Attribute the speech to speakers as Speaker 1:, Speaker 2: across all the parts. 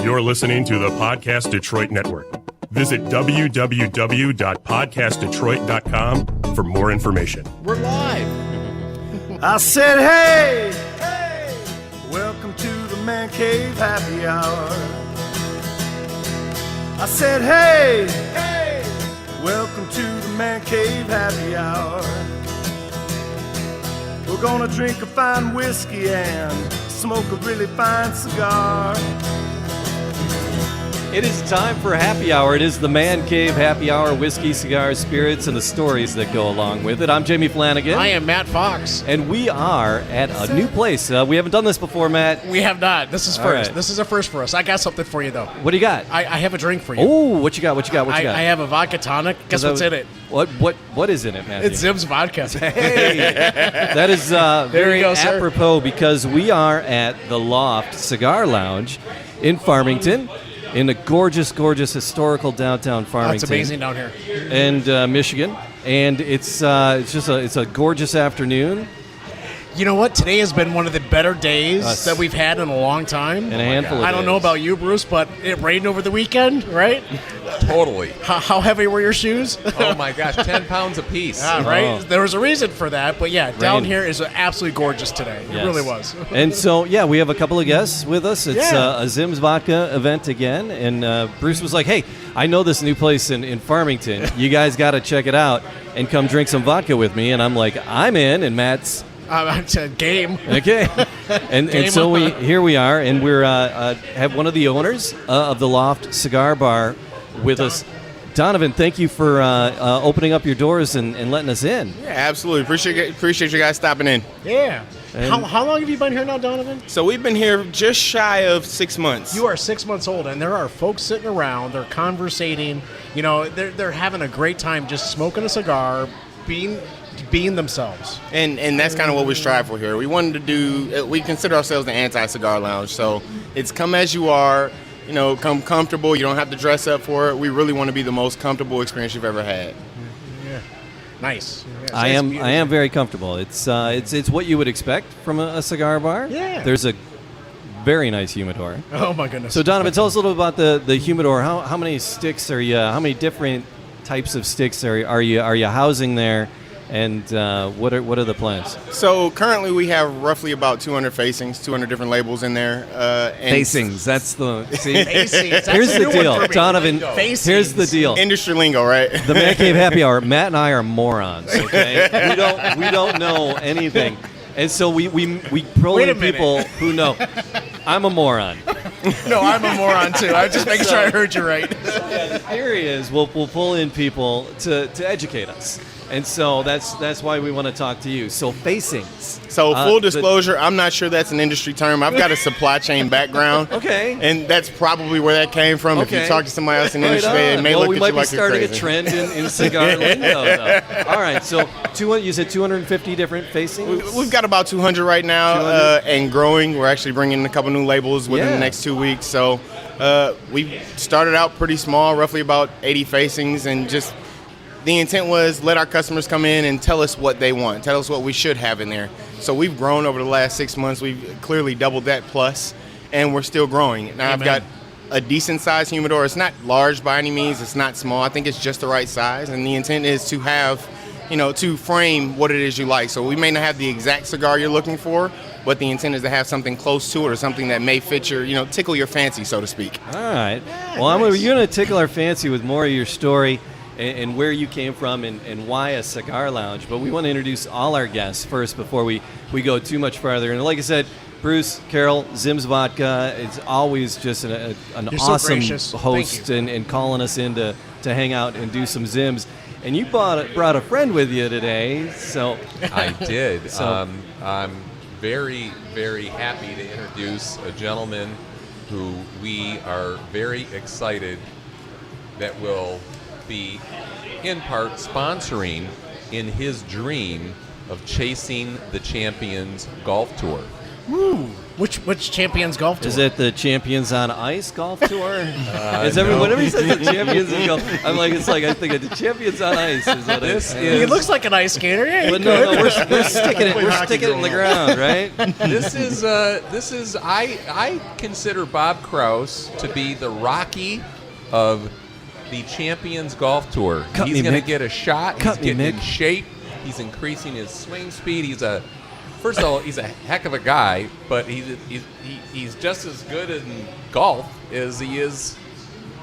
Speaker 1: You're listening to the Podcast Detroit Network. Visit www.podcastdetroit.com for more information.
Speaker 2: We're live.
Speaker 3: I said, hey, welcome to the Man Cave Happy Hour. I said, hey, welcome to the Man Cave Happy Hour. We're gonna drink a fine whiskey and smoke a really fine cigar.
Speaker 4: It is time for Happy Hour. It is the Man Cave Happy Hour, whiskey, cigars, spirits, and the stories that go along with it. I'm Jamie Flanagan.
Speaker 2: I am Matt Fox.
Speaker 4: And we are at a new place. We haven't done this before, Matt.
Speaker 2: We have not. This is first.
Speaker 4: Right.
Speaker 2: This is a first for us. I got something for you, though.
Speaker 4: What do you got?
Speaker 2: I have a drink for you.
Speaker 4: Oh, what you got?
Speaker 2: I have a vodka tonic. Guess what's in it?
Speaker 4: What is in it, Matthew?
Speaker 2: It's ZIMS Vodka.
Speaker 4: Hey, that is very apropos because we are at the Loft Cigar Lounge in Farmington. In a gorgeous, gorgeous historical downtown Farmington.
Speaker 2: It's amazing down here.
Speaker 4: And Michigan. And it's a gorgeous afternoon.
Speaker 2: You know what? Today has been one of the better days that we've had in a long time.
Speaker 4: In a handful of days.
Speaker 2: I don't know about you, Bruce, but it rained over the weekend, right?
Speaker 5: Totally.
Speaker 2: How heavy were your shoes?
Speaker 5: Oh my gosh, 10 pounds apiece.
Speaker 2: Right?
Speaker 4: Oh.
Speaker 2: There was a reason for that, but yeah, down here is absolutely gorgeous today. It really was.
Speaker 4: And so, yeah, we have a couple of guests with us. It's
Speaker 2: Yeah.
Speaker 4: a ZIMS Vodka event again, and Bruce was like, hey, I know this new place in Farmington. You guys got to check it out and come drink some vodka with me. And I'm like, I'm in, and Matt's...
Speaker 2: It's a game.
Speaker 4: Okay, and so here we are, and we're have one of the owners of the Loft Cigar Bar with us. Donovan, thank you for opening up your doors and letting us in.
Speaker 6: Yeah, absolutely. Appreciate you guys stopping in.
Speaker 2: Yeah. How long have you been here now, Donovan?
Speaker 6: So we've been here just shy of 6 months.
Speaker 2: You are 6 months old, and there are folks sitting around. They're conversating. You know, they're having a great time just smoking a cigar, being themselves.
Speaker 6: And that's kind of what we strive for here. We wanted to do, we consider ourselves the anti-cigar lounge. So it's come as you are, you know, come comfortable. You don't have to dress up for it. We really want to be the most comfortable experience you've ever had.
Speaker 2: Yeah. Nice. Yeah,
Speaker 4: I am very comfortable. It's what you would expect from a cigar bar.
Speaker 2: Yeah.
Speaker 4: There's a very nice humidor.
Speaker 2: Oh my goodness.
Speaker 4: So Donovan, tell us a little about the humidor. How many sticks are you? How many different types of sticks are you housing there? And what are the plans?
Speaker 6: So currently we have roughly about 200 facings, 200 different labels in there.
Speaker 4: Facings, that's the... See,
Speaker 2: Facings,
Speaker 4: here's the deal, Donovan,
Speaker 2: Facings.
Speaker 4: here's the deal.
Speaker 6: Industry lingo, right?
Speaker 4: The Man Cave Happy Hour, Matt and I are morons, okay? We don't know anything. And so we pull
Speaker 2: Wait a
Speaker 4: in people who know. I'm a moron.
Speaker 2: No, I'm a moron too. I'm just making sure I heard you right.
Speaker 4: The theory is we'll pull in people to educate us. And so that's why we want to talk to you. So facings.
Speaker 6: So full disclosure, I'm not sure that's an industry term. I've got a supply chain background.
Speaker 4: Okay.
Speaker 6: And that's probably where that came from.
Speaker 4: Okay.
Speaker 6: If you talk to somebody else in the
Speaker 4: Right
Speaker 6: industry,
Speaker 4: on.
Speaker 6: they may
Speaker 4: Well,
Speaker 6: look
Speaker 4: we
Speaker 6: at
Speaker 4: might
Speaker 6: you
Speaker 4: be
Speaker 6: like you're
Speaker 4: starting
Speaker 6: crazy.
Speaker 4: a trend in cigar lingo, though. All right, so you said 250 different facings?
Speaker 6: We've got about 200 right now
Speaker 4: 200?
Speaker 6: and growing. We're actually bringing a couple new labels within the next 2 weeks. So we started out pretty small, roughly about 80 facings, and just the intent was let our customers come in and tell us what they want, tell us what we should have in there. So we've grown over the last 6 months. We've clearly doubled that plus, and we're still growing. Now I've got a decent-sized humidor. It's not large by any means. It's not small. I think it's just the right size, and the intent is to have, to frame what it is you like. So we may not have the exact cigar you're looking for, but the intent is to have something close to it or something that may fit your, tickle your fancy, so to speak.
Speaker 4: All right. Well, you're going to tickle our fancy with more of your story and where you came from and why a cigar lounge. But we want to introduce all our guests first before we go too much farther. And like I said, Bruce Carroll, ZIMS Vodka, it's always just an awesome host and calling us in to hang out and do some ZIMS. And you brought a friend with you today, so...
Speaker 5: I did.
Speaker 4: So-
Speaker 5: I'm very, very happy to introduce a gentleman who we are very excited that will be, in part, sponsoring in his dream of chasing the Champions Golf Tour.
Speaker 2: Which Champions Golf Tour?
Speaker 4: Is it the Champions on Ice golf tour? Is whenever he says the Champions in golf, I'm like, it's like I think of the Champions on Ice. Is what
Speaker 2: He looks like an ice skater. Yeah,
Speaker 4: but no, we're sticking it. We're sticking it in the ground, right?
Speaker 5: This is I consider Bob Krause to be the Rocky of the Champions Golf Tour. He's going to get a shot. He's getting in shape. He's increasing his swing speed. First of all, he's a heck of a guy, but he's just as good in golf as he is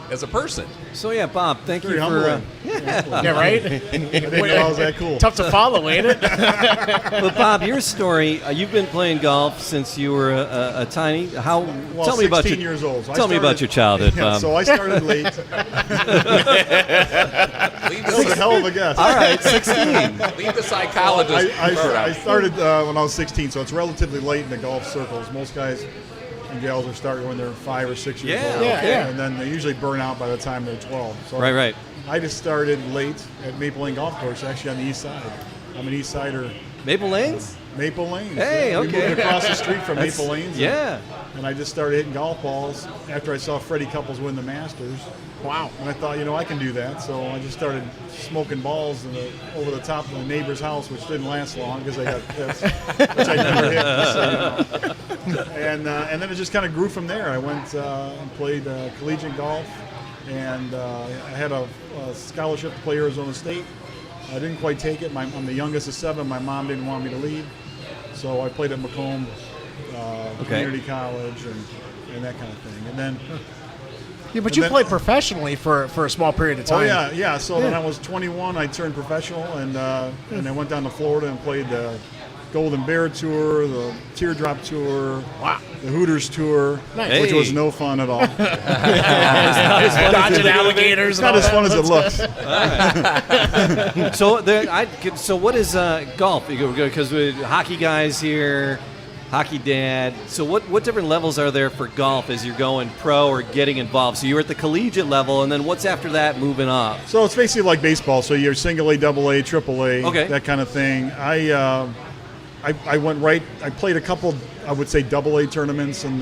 Speaker 5: as a person.
Speaker 4: So yeah, Bob, thank you
Speaker 7: humbling.
Speaker 4: for
Speaker 2: yeah, right.
Speaker 7: I didn't know I was that cool.
Speaker 2: Tough to follow, ain't it?
Speaker 4: But Bob, your story, you've been playing golf since you were a tiny. Tell me about
Speaker 7: 16 years old. So
Speaker 4: tell me about your childhood, Bob.
Speaker 7: So I started late. That was a hell of a guess.
Speaker 4: All right, 16.
Speaker 5: Leave the psychologist.
Speaker 7: I started when I was 16, so it's relatively late in the golf circles. Most guys and gals are starting when they're 5 or 6 years old.
Speaker 2: Yeah.
Speaker 7: And then they usually burn out by the time they're 12. So
Speaker 4: Right.
Speaker 7: I just started late at Maple Lane Golf Course, actually on the east side. I'm an east sider.
Speaker 4: Maple Lanes?
Speaker 7: Maple Lanes.
Speaker 4: Hey,
Speaker 7: yeah.
Speaker 4: okay.
Speaker 7: We moved across the street from Maple Lanes.
Speaker 4: Yeah.
Speaker 7: And I just started hitting golf balls after I saw Freddie Couples win the Masters.
Speaker 2: Wow.
Speaker 7: And I thought, I can do that. So I just started smoking balls over the top of my neighbor's house, which didn't last long because I got pissed, which I never hit. So, and then it just kind of grew from there. I went and played collegiate golf, and I had a scholarship to play Arizona State. I didn't quite take it. I'm the youngest of 7. My mom didn't want me to leave. So I played at Macomb Community College and that kind of thing. And then...
Speaker 2: Yeah, but you played professionally for a small period of time.
Speaker 7: Oh, yeah. So when I was 21, I turned professional, and I went down to Florida and played the Golden Bear Tour, the Teardrop Tour, the Hooters Tour, which was no fun at all.
Speaker 2: Dodging alligators.
Speaker 7: It's not as fun as it looks.
Speaker 4: So what is golf? Because with hockey guys here, hockey dad. So what different levels are there for golf as you're going pro or getting involved? So you're at the collegiate level, and then what's after that moving up?
Speaker 7: So it's basically like baseball. So you're single A, double A, triple A, that kind of thing. I went right. I played a couple, I would say, double A tournaments and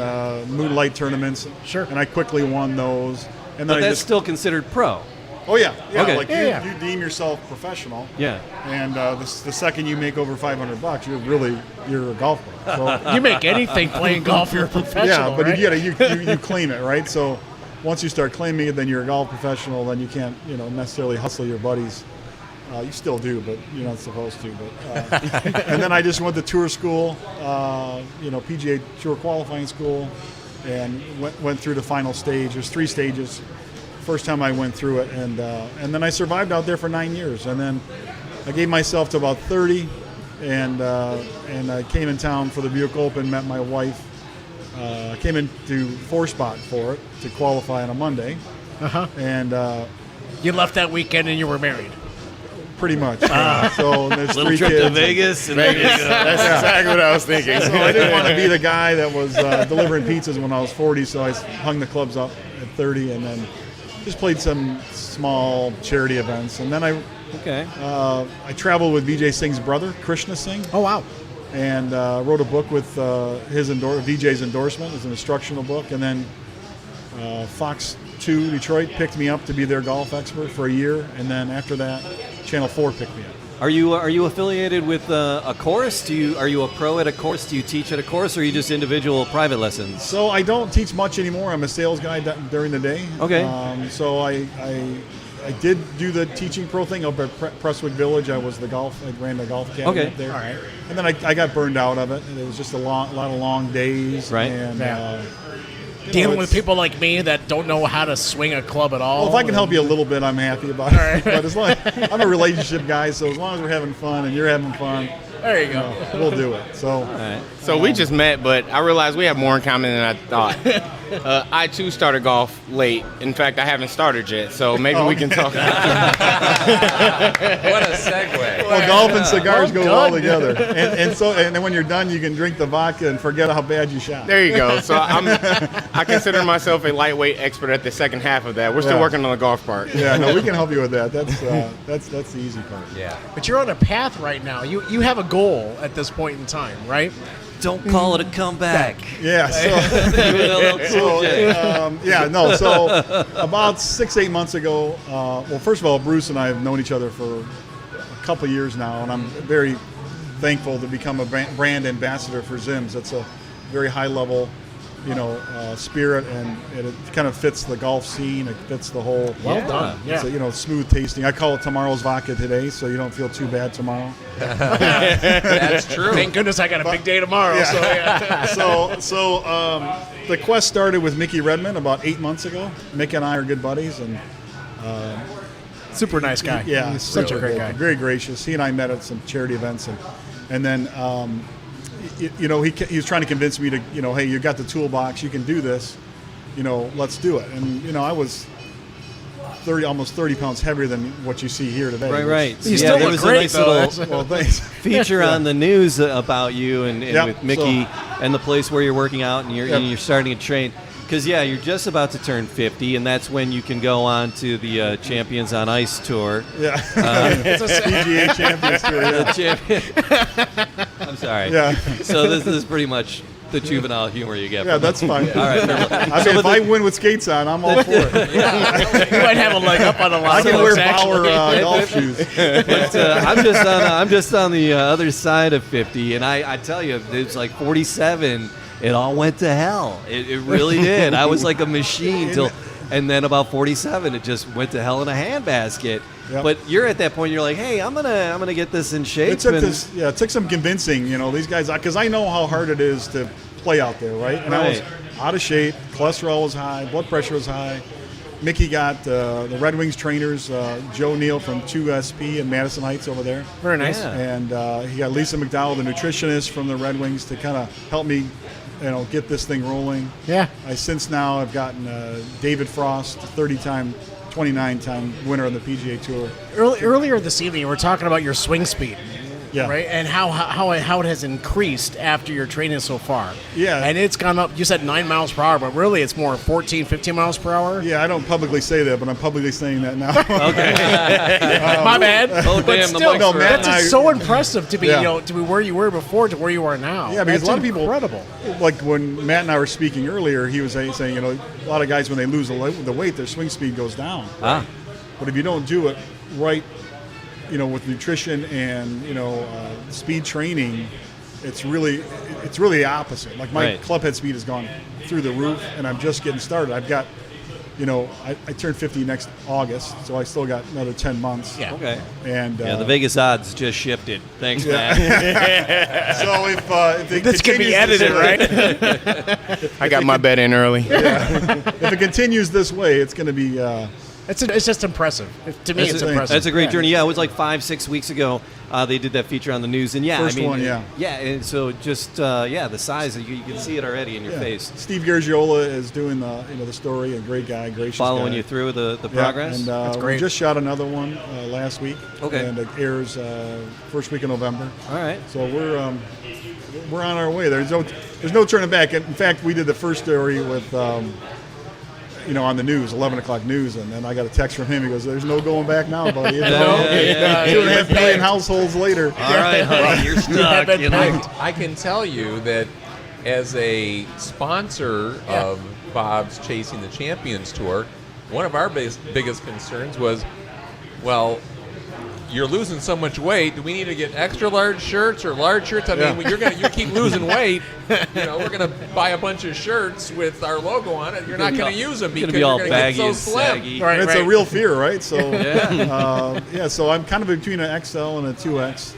Speaker 7: moonlight tournaments.
Speaker 2: Sure.
Speaker 7: And I quickly won those. And then
Speaker 4: But that's still considered pro.
Speaker 7: Oh yeah.
Speaker 4: Okay.
Speaker 7: Like you deem yourself professional.
Speaker 4: Yeah.
Speaker 7: And the second you make over $500, you're a golfer. So
Speaker 2: You make anything playing golf, you're a professional.
Speaker 7: yeah, but
Speaker 2: right?
Speaker 7: you claim it, right? So once you start claiming it, then you're a golf professional. Then you can't necessarily hustle your buddies. You still do, but you're not supposed to. But and then I just went to tour school, PGA Tour qualifying school, and went through the final stage. There's 3 stages. First time I went through it, and then I survived out there for 9 years, and then I gave myself to about 30, and I came in town for the Buick Open, met my wife, came into 4-spot for it to qualify on a Monday, and
Speaker 2: You left that weekend and you were married.
Speaker 7: pretty much. So there's
Speaker 4: Little
Speaker 7: 3
Speaker 4: trip
Speaker 7: kids.
Speaker 4: to Vegas. And
Speaker 6: That's exactly what I was thinking.
Speaker 7: So I didn't want to be the guy that was delivering pizzas when I was 40, so I hung the clubs up at 30, and then just played some small charity events, and then I traveled with Vijay Singh's brother, Krishna Singh.
Speaker 2: Oh, wow.
Speaker 7: And wrote a book with Vijay's endorsement. It's an instructional book. And then Fox 2 Detroit picked me up to be their golf expert for a year, and then after that, Channel 4 picked me up.
Speaker 4: Are you affiliated with a course? Are you a pro at a course? Do you teach at a course, or are you just individual private lessons?
Speaker 7: So I don't teach much anymore. I'm a sales guy during the day.
Speaker 4: Okay.
Speaker 7: So I did do the teaching pro thing up at Prestwick Village. I ran the golf academy up there.
Speaker 2: All right.
Speaker 7: And then I got burned out of it. And it was just a lot of long days.
Speaker 4: Right.
Speaker 7: And,
Speaker 2: Dealing with people like me that don't know how to swing a club at all.
Speaker 7: Well, if I can help you a little bit, I'm happy about it.
Speaker 2: Right.
Speaker 7: But as long I'm a relationship guy, so as long as we're having fun and you're having fun,
Speaker 2: there you go.
Speaker 7: we'll do it. So,
Speaker 6: So we just met, but I realized we have more in common than I thought. I too started golf late. In fact, I haven't started yet, so maybe we can talk.
Speaker 5: What a segue.
Speaker 7: well, golf and cigars go well together. And then when you're done, you can drink the vodka and forget how bad you shot.
Speaker 6: There you go. So I consider myself a lightweight expert at the second half of that. We're still working on the golf part.
Speaker 7: Yeah, no, we can help you with that. That's the easy part.
Speaker 5: Yeah.
Speaker 2: But you're on a path right now. You have a goal at this point in time, right?
Speaker 4: Don't call it a comeback.
Speaker 7: Yeah. So about 6-8 months ago, well, first of all, Bruce and I have known each other for a couple of years now, and I'm very thankful to become a brand ambassador for ZIMS. It's a very high level, spirit, and it kind of fits the golf scene. It fits the whole.
Speaker 2: Well done. Yeah.
Speaker 7: It's a, smooth tasting. I call it tomorrow's vodka today, so you don't feel too bad tomorrow.
Speaker 5: That's true.
Speaker 2: Thank goodness I got a big day tomorrow.
Speaker 7: Yeah.
Speaker 2: So yeah.
Speaker 7: The quest started with Mickey Redmond about 8 months ago. Mick and I are good buddies, and
Speaker 2: super nice guy.
Speaker 7: yeah,
Speaker 2: He's such a great guy.
Speaker 7: Very gracious. He and I met at some charity events, and then he was trying to convince me to, hey, you got the toolbox, you can do this, let's do it. And I was almost 30 pounds heavier than what you see here today.
Speaker 4: Right.
Speaker 2: You still
Speaker 4: there
Speaker 2: look
Speaker 4: was
Speaker 2: great,
Speaker 4: a nice
Speaker 2: though.
Speaker 4: little
Speaker 7: Well, thanks.
Speaker 4: feature on the news about you and with Mickey and the place where you're working out and you're starting to train. Because, you're just about to turn 50, and that's when you can go on to the Champions on Ice tour.
Speaker 7: Yeah. It's a PGA Champions Tour. Yeah.
Speaker 4: I'm sorry.
Speaker 7: Yeah.
Speaker 4: So this is pretty much the juvenile humor you get.
Speaker 7: Yeah, that's fine.
Speaker 4: All right.
Speaker 7: I mean, if I win with skates on, I'm all for it.
Speaker 2: You might have a leg up on a lot
Speaker 7: I
Speaker 2: of
Speaker 7: can
Speaker 2: folks,
Speaker 7: wear
Speaker 2: actually.
Speaker 7: Bauer golf shoes.
Speaker 4: But I'm just on the other side of 50, and I tell you, it's like 47. It all went to hell. It really did. I was like a machine and then about 47, it just went to hell in a handbasket.
Speaker 7: Yep.
Speaker 4: But you're at that point. You're like, hey, I'm gonna get this in shape.
Speaker 7: It took some convincing. These guys, because I know how hard it is to play out there, right? And I was out of shape. Cholesterol was high. Blood pressure was high. Mickey got the Red Wings trainers, Joe Neal from 2SP in Madison Heights over there.
Speaker 2: Very nice.
Speaker 4: Yeah.
Speaker 7: And he got Lisa McDowell, the nutritionist from the Red Wings, to kind of help me, get this thing rolling.
Speaker 2: Yeah.
Speaker 7: Since now I've gotten David Frost, 30-time, 29-time winner on the PGA Tour.
Speaker 2: Earlier this evening, you were talking about your swing speed.
Speaker 7: Yeah.
Speaker 2: Right, and how it has increased after your training so far.
Speaker 7: Yeah.
Speaker 2: And it's gone up, you said 9 miles per hour, but really it's more 14, 15 miles per hour?
Speaker 7: Yeah, I don't publicly say that, but I'm publicly saying that now.
Speaker 2: My bad.
Speaker 4: Oh,
Speaker 2: But
Speaker 4: damn, the
Speaker 2: still,
Speaker 4: mic's
Speaker 7: Matt
Speaker 2: that's
Speaker 7: and I-
Speaker 2: so impressive to be,
Speaker 7: Yeah.
Speaker 2: to be where you were before to where you are now.
Speaker 7: Yeah, because
Speaker 2: That's
Speaker 7: a lot of people,
Speaker 2: incredible.
Speaker 7: like when Matt and I were speaking earlier, he was saying, a lot of guys, when they lose the weight, their swing speed goes down.
Speaker 4: Ah.
Speaker 7: But if you don't do it right, with nutrition and, speed training, it's really the opposite. Like my club head speed has gone through the roof, and I'm just getting started. I've got, I turned 50 next August, so I still got another 10 months.
Speaker 2: Yeah.
Speaker 4: Okay.
Speaker 7: And
Speaker 4: The Vegas odds just shifted. Thanks, Matt.
Speaker 7: so if it
Speaker 2: This could be
Speaker 7: continues
Speaker 2: edited,
Speaker 7: this way-
Speaker 2: right?
Speaker 6: I got my bet in early.
Speaker 7: If it continues this way, it's going to be.
Speaker 2: It's just impressive. To me, it's impressive.
Speaker 4: That's a great journey. Yeah, it was like 5-6 weeks ago. They did that feature on the news, and
Speaker 7: First one, yeah.
Speaker 4: Yeah, and so just the size, you can see it already in your face.
Speaker 7: Steve Gargiola is doing the story. A great guy, gracious
Speaker 4: Following
Speaker 7: guy.
Speaker 4: you through the
Speaker 7: Yeah,
Speaker 4: progress.
Speaker 7: and
Speaker 2: That's
Speaker 7: we
Speaker 2: great.
Speaker 7: just shot another one last week.
Speaker 4: Okay.
Speaker 7: And it airs first week of November.
Speaker 4: All right.
Speaker 7: So we're on our way. There's no turning back. In fact, we did the first story with. On the news, 11 o'clock news, and then I got a text from him. He goes, "There's no going back now, buddy. It's 2.5 million households later."
Speaker 4: All right, honey, you're stuck.
Speaker 5: I can tell you that as a sponsor of Bob's Chasing the Champions Tour, one of our biggest concerns was, well, you're losing so much weight. Do we need to get extra large shirts or large shirts? I mean, you keep losing weight. We're gonna buy a bunch of shirts with our logo on it. You're not gonna use them because you're gonna get so slim.
Speaker 2: Right,
Speaker 7: It's a real fear, right? So
Speaker 4: Yeah.
Speaker 7: so I'm kind of between an XL and a 2X,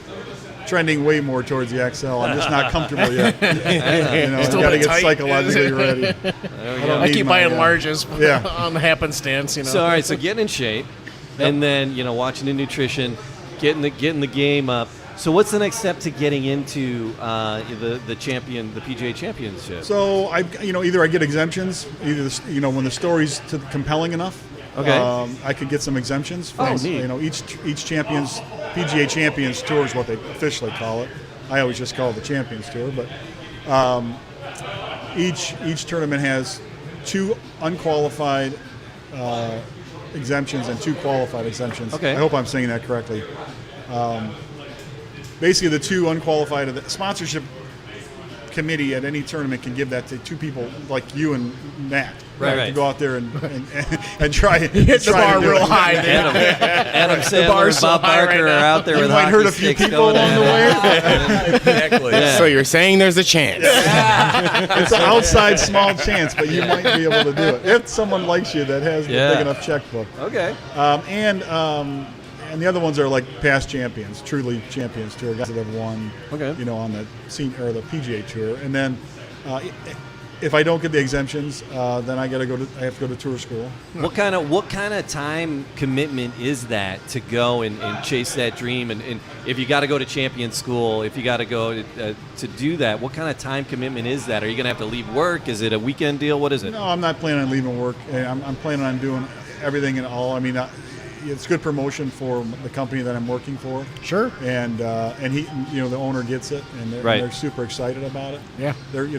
Speaker 7: trending way more towards the XL. I'm just not comfortable yet.
Speaker 2: Still
Speaker 7: Got to
Speaker 2: bit
Speaker 7: get
Speaker 2: tight.
Speaker 7: psychologically ready.
Speaker 2: I keep buying larges
Speaker 7: Yeah.
Speaker 2: on the happenstance.
Speaker 4: So all right, so getting in shape, and then watching the nutrition, getting the game up. So what's the next step to getting into the PGA Championship?
Speaker 7: So either I get exemptions, when the story's compelling enough.
Speaker 4: Okay.
Speaker 7: I could get some exemptions.
Speaker 4: Oh,
Speaker 7: From,
Speaker 4: neat.
Speaker 7: Each PGA Champions Tour is what they officially call it. I always just call it the Champions Tour, but each tournament has 2 unqualified exemptions and 2 qualified exemptions.
Speaker 4: Okay.
Speaker 7: I hope I'm saying that correctly. Basically, the 2 unqualified sponsorship committee at any tournament can give that to two people like you and Matt.
Speaker 4: Right.
Speaker 7: To go out there and try
Speaker 2: Hit the bar real high.
Speaker 4: Adam Sandler
Speaker 2: bar's
Speaker 4: and Bob
Speaker 2: so high
Speaker 4: Barker
Speaker 2: right
Speaker 4: are
Speaker 2: now.
Speaker 4: out there
Speaker 7: You
Speaker 4: with
Speaker 7: might
Speaker 4: hockey
Speaker 7: hurt a few
Speaker 4: sticks
Speaker 7: people
Speaker 4: going
Speaker 7: along the
Speaker 4: at it.
Speaker 5: Exactly.
Speaker 4: Yeah.
Speaker 6: So you're saying there's a chance.
Speaker 7: It's an outside small chance, but you might be able to do it if someone likes you that has the big enough checkbook.
Speaker 4: Okay.
Speaker 7: And the other ones are like past champions, truly champions tour guys that have won.
Speaker 4: Okay.
Speaker 7: You know, on the senior or the PGA tour, and then if I don't get the exemptions, then I have to go to tour school.
Speaker 4: What kind of time commitment is that to go and chase that dream? And if you got to go to champion school, if you got to go to do that, what kind of time commitment is that? Are you going to have to leave work? Is it a weekend deal? What is it?
Speaker 7: No, I'm not planning on leaving work. I'm planning on doing everything and all. I mean, it's good promotion for the company that I'm working for.
Speaker 2: Sure.
Speaker 7: And he, the owner gets it, and they're super excited about it.
Speaker 2: Yeah.
Speaker 7: They're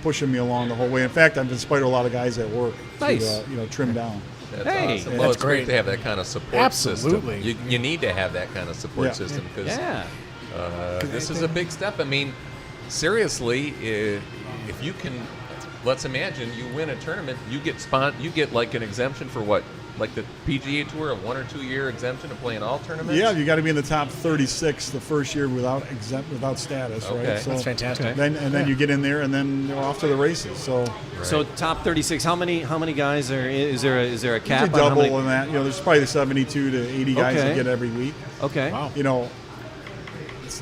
Speaker 7: pushing me along the whole way. In fact, I've inspired a lot of guys at work
Speaker 4: Nice.
Speaker 7: to trim down.
Speaker 5: That's
Speaker 4: Hey.
Speaker 5: awesome.
Speaker 7: Yeah,
Speaker 5: Well,
Speaker 2: that's
Speaker 5: it's great
Speaker 2: great.
Speaker 5: to have that kind of support
Speaker 2: Absolutely.
Speaker 5: system. You need to have that kind of support
Speaker 7: Yeah.
Speaker 5: system because
Speaker 4: Yeah.
Speaker 5: this is a big step. I mean, seriously, if you can, let's imagine you win a tournament, you get like an exemption for what? Like the PGA Tour, a 1 or 2 year exemption to play in all tournaments?
Speaker 7: Yeah, you got to be in the top 36 the first year without status,
Speaker 5: Okay.
Speaker 7: right? So
Speaker 2: That's fantastic.
Speaker 7: Then you get in there, and then you're off to the races. So
Speaker 4: So top 36. How many guys are? Is there a cap?
Speaker 7: usually
Speaker 4: on how
Speaker 7: double
Speaker 4: many?
Speaker 7: in that. There's probably 72 to 80 guys
Speaker 4: Okay.
Speaker 7: that get every week.
Speaker 4: Okay.
Speaker 2: Wow.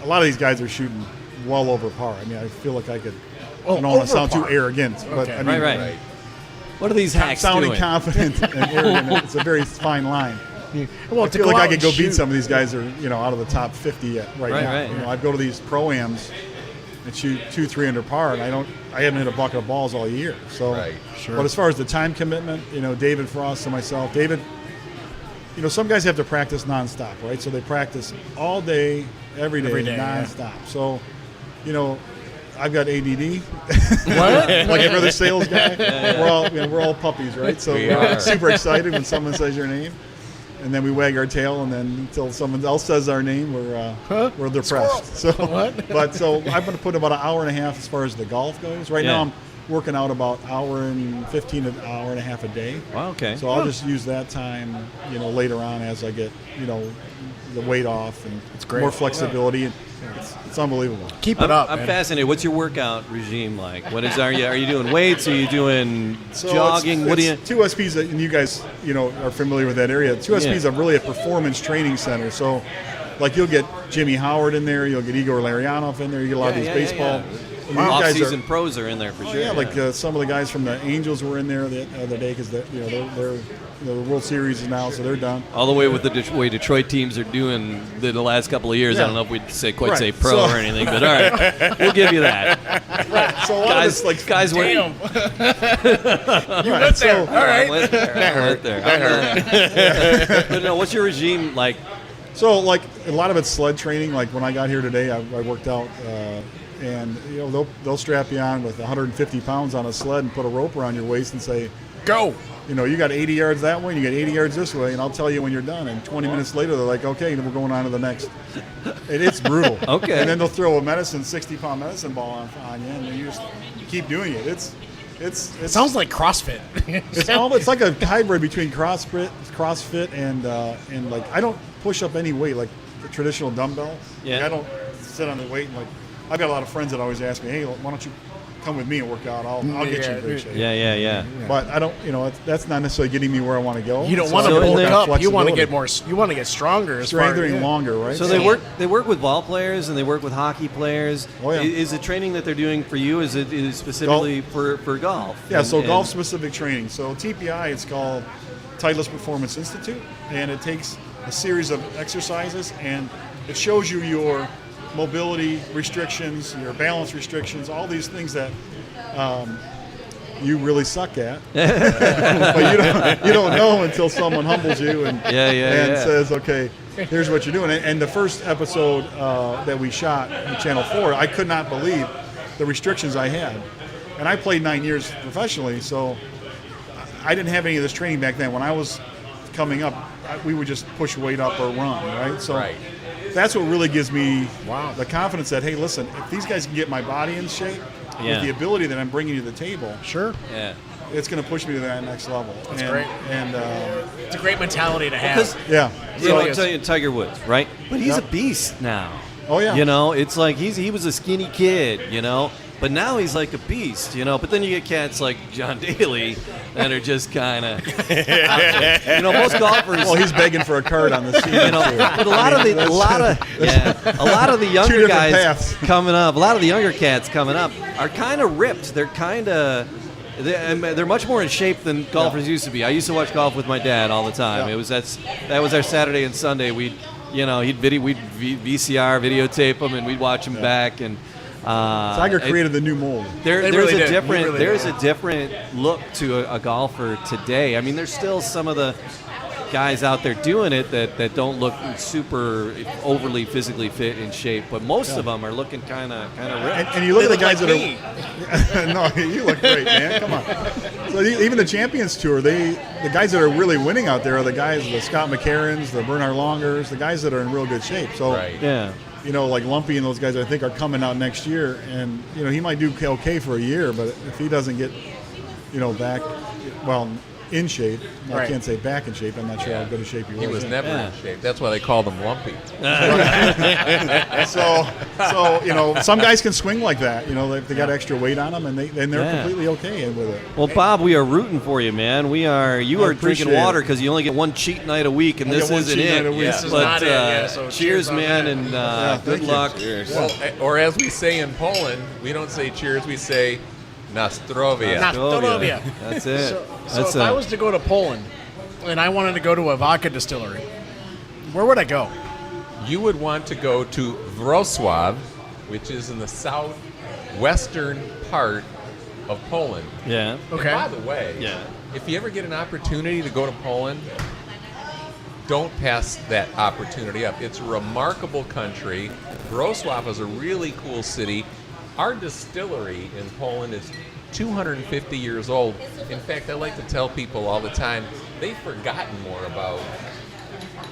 Speaker 7: A lot of these guys are shooting well over par. I mean, I feel like I could.
Speaker 2: Oh,
Speaker 7: I don't want to
Speaker 2: over
Speaker 7: sound too
Speaker 2: par.
Speaker 7: arrogant, but
Speaker 2: Okay.
Speaker 7: I mean,
Speaker 4: Right. What are these hacks
Speaker 7: sounding
Speaker 4: doing?
Speaker 7: confident and arrogant. It's a very fine line.
Speaker 2: Well,
Speaker 7: I
Speaker 2: to
Speaker 7: feel
Speaker 2: go
Speaker 7: like I
Speaker 2: out
Speaker 7: could
Speaker 2: and
Speaker 7: go beat
Speaker 2: shoot-
Speaker 7: some of these guys that are out of the top 50 right now.
Speaker 4: Right.
Speaker 7: I'd go to these pro-ams and shoot 200-300 under par, and I haven't hit a bucket of balls all year. So,
Speaker 5: Right.
Speaker 2: Sure.
Speaker 7: But as far as the time commitment, David Frost and myself, David, some guys have to practice nonstop, right? So they practice all day, every day
Speaker 2: yeah.
Speaker 7: nonstop. So, I've got ADD.
Speaker 2: What?
Speaker 7: Like every other sales guy. We're all puppies, right? So
Speaker 5: We
Speaker 7: we're
Speaker 5: are.
Speaker 7: super excited when someone says your name, and then we wag our tail, and then until someone else says our name, we're depressed. So, so I'm going to put about an hour and a half as far as the golf goes. Right now I'm working out about hour and 15 to an hour and a half a day.
Speaker 4: Wow, okay.
Speaker 7: So I'll just use that time, later on as I get, the weight off and
Speaker 2: great.
Speaker 7: more flexibility. And it's unbelievable.
Speaker 2: Keep it up.
Speaker 4: I'm
Speaker 2: man.
Speaker 4: fascinated. What's your workout regime like? Are you doing weights? Are you doing
Speaker 7: So
Speaker 4: jogging? What do you?
Speaker 7: it's 2SP's, and you guys, are familiar with that area. 2SP's are really a performance training center. So, like, you'll get Jimmy Howard in there, you'll get Igor Larionov in there, you get a lot of these baseball. I mean, these guys are-
Speaker 4: Off-season pros are in there for sure.
Speaker 7: yeah, like some of the guys from the Angels were in there the other day because they're the World Series is now, so they're done.
Speaker 4: All the way with the way Detroit teams are doing the last couple of years.
Speaker 7: Yeah.
Speaker 4: I don't know if we'd say
Speaker 7: Right.
Speaker 4: say pro
Speaker 7: So-
Speaker 4: or anything, but all right, we'll give you that.
Speaker 7: So a lot of it's like
Speaker 4: Guys,
Speaker 2: Damn.
Speaker 7: you went there.
Speaker 2: All right.
Speaker 4: I went there. But no, what's your regime like?
Speaker 7: So, like, a lot of it's sled training. Like, when I got here today, I worked out, and, they'll strap you on with 150 pounds on a sled and put a rope around your waist and say,
Speaker 2: Go.
Speaker 7: you got 80 yards that way, and you got 80 yards this way, and I'll tell you when you're done. And 20 minutes later, they're like, okay, we're going on to the next. It's brutal.
Speaker 4: Okay.
Speaker 7: And then they'll throw a 60-pound medicine ball on you, and then you keep doing it. It's
Speaker 2: It sounds like CrossFit.
Speaker 7: it's like a hybrid between CrossFit and like, I don't push up any weight like the traditional dumbbell.
Speaker 4: Yeah.
Speaker 7: Like, I don't sit on the weight and, like, I've got a lot of friends that always ask me, hey, why don't you come with me and work out? I'll get you in great shape.
Speaker 4: Yeah.
Speaker 7: But I don't, that's not necessarily getting me where I want to go.
Speaker 2: You don't
Speaker 7: So
Speaker 2: want
Speaker 7: I've
Speaker 2: to
Speaker 7: got
Speaker 2: bulk up.
Speaker 7: flexibility.
Speaker 2: You want to get more. You want to get stronger. As far
Speaker 7: strengthening
Speaker 2: as,
Speaker 7: longer, right?
Speaker 4: So they work with ball players and they work with hockey players.
Speaker 7: Oh, yeah.
Speaker 4: Is the training that they're doing for you is specifically for golf?
Speaker 7: Yeah, so
Speaker 4: And-
Speaker 7: golf-specific training. So TPI, it's called Titleist Performance Institute, and it takes a series of exercises, and it shows you your mobility restrictions, your balance restrictions, all these things that you really suck at. But you don't know until someone humbles you and says, okay, here's what you're doing. And the first episode that we shot on Channel 4, I could not believe the restrictions I had. And I played 9 years professionally, so I didn't have any of this training back then. When I was coming up, we would just push weight up or run, right? So that's what really gives me the confidence that, hey, listen, if these guys can get my body in shape, with the ability that I'm bringing to the table,
Speaker 2: Sure.
Speaker 4: Yeah.
Speaker 7: it's going to push me to that next level.
Speaker 2: That's great.
Speaker 7: And
Speaker 2: It's a great mentality to have.
Speaker 4: Because
Speaker 7: yeah.
Speaker 4: you know, I'll tell you, Tiger Woods, right? But he's
Speaker 7: Yep.
Speaker 4: a beast now.
Speaker 7: Oh, yeah.
Speaker 4: You know, it's like he was a skinny kid, you know, but now he's like a beast, you know. But then you get cats like John Daly that are just kind of, you know, most golfers.
Speaker 7: Well, he's begging for a card on the scene.
Speaker 4: You know, but a lot of the
Speaker 7: Two
Speaker 4: younger
Speaker 7: different
Speaker 4: guys
Speaker 7: paths.
Speaker 4: coming up, a lot of the younger cats coming up are kind of ripped. They're kind of. They're much more in shape than golfers used to be. I used to watch golf with my dad all the time.
Speaker 7: Yeah.
Speaker 4: That was our Saturday and Sunday. We'd VCR videotape them and we'd watch them back. And
Speaker 7: Tiger created the new mold.
Speaker 4: there's
Speaker 2: really
Speaker 4: a
Speaker 2: did.
Speaker 4: different
Speaker 2: He really
Speaker 4: there's
Speaker 2: did.
Speaker 4: a different look to a golfer today. I mean, there's still some of the guys out there doing it that don't look super overly physically fit in shape, but most of them are looking kind of ripped.
Speaker 7: And you look at the guys
Speaker 2: like
Speaker 7: that are. No, you look great, man. Come on. So even the Champions Tour, the guys that are really winning out there are the guys, the Scott McCarrons, the Bernhard Longers, the guys that are in real good shape. So,
Speaker 4: Yeah.
Speaker 7: you know, like Lumpy and those guys, I think are coming out next year, and you know he might do okay for a year, but if he doesn't get, you know, back, well, in shape, I
Speaker 2: Right.
Speaker 7: can't say back in shape. I'm not sure how good a shape he was.
Speaker 5: He was
Speaker 7: in.
Speaker 5: never in shape. That's why they called him Lumpy.
Speaker 7: So you know, some guys can swing like that. You know, they got extra weight on them, and they're completely okay with it.
Speaker 4: Well, Bob, we are rooting for you, man. You are
Speaker 7: appreciate
Speaker 4: drinking water
Speaker 7: it.
Speaker 4: because you only get one cheat night a week, and
Speaker 7: I
Speaker 4: this
Speaker 7: get one
Speaker 4: isn't
Speaker 7: cheat
Speaker 4: it.
Speaker 7: night a week.
Speaker 2: This is
Speaker 4: But
Speaker 2: not it, yeah, so
Speaker 4: cheers,
Speaker 2: cheers on
Speaker 4: man,
Speaker 2: that.
Speaker 4: and good
Speaker 7: thank you.
Speaker 4: luck.
Speaker 5: Well, or as we say in Poland, we don't say cheers, we say Nastrovia.
Speaker 2: Nastrovia.
Speaker 4: That's it.
Speaker 2: So
Speaker 4: That's
Speaker 2: if I was to go to Poland and I wanted to go to a vodka distillery, where would I go?
Speaker 5: You would want to go to Wrocław, which is in the southwestern part of Poland.
Speaker 4: Yeah.
Speaker 2: Okay.
Speaker 5: And by the way, if you ever get an opportunity to go to Poland, don't pass that opportunity up. It's a remarkable country. Wrocław is a really cool city. Our distillery in Poland is 250 years old. In fact, I like to tell people all the time, they've forgotten more about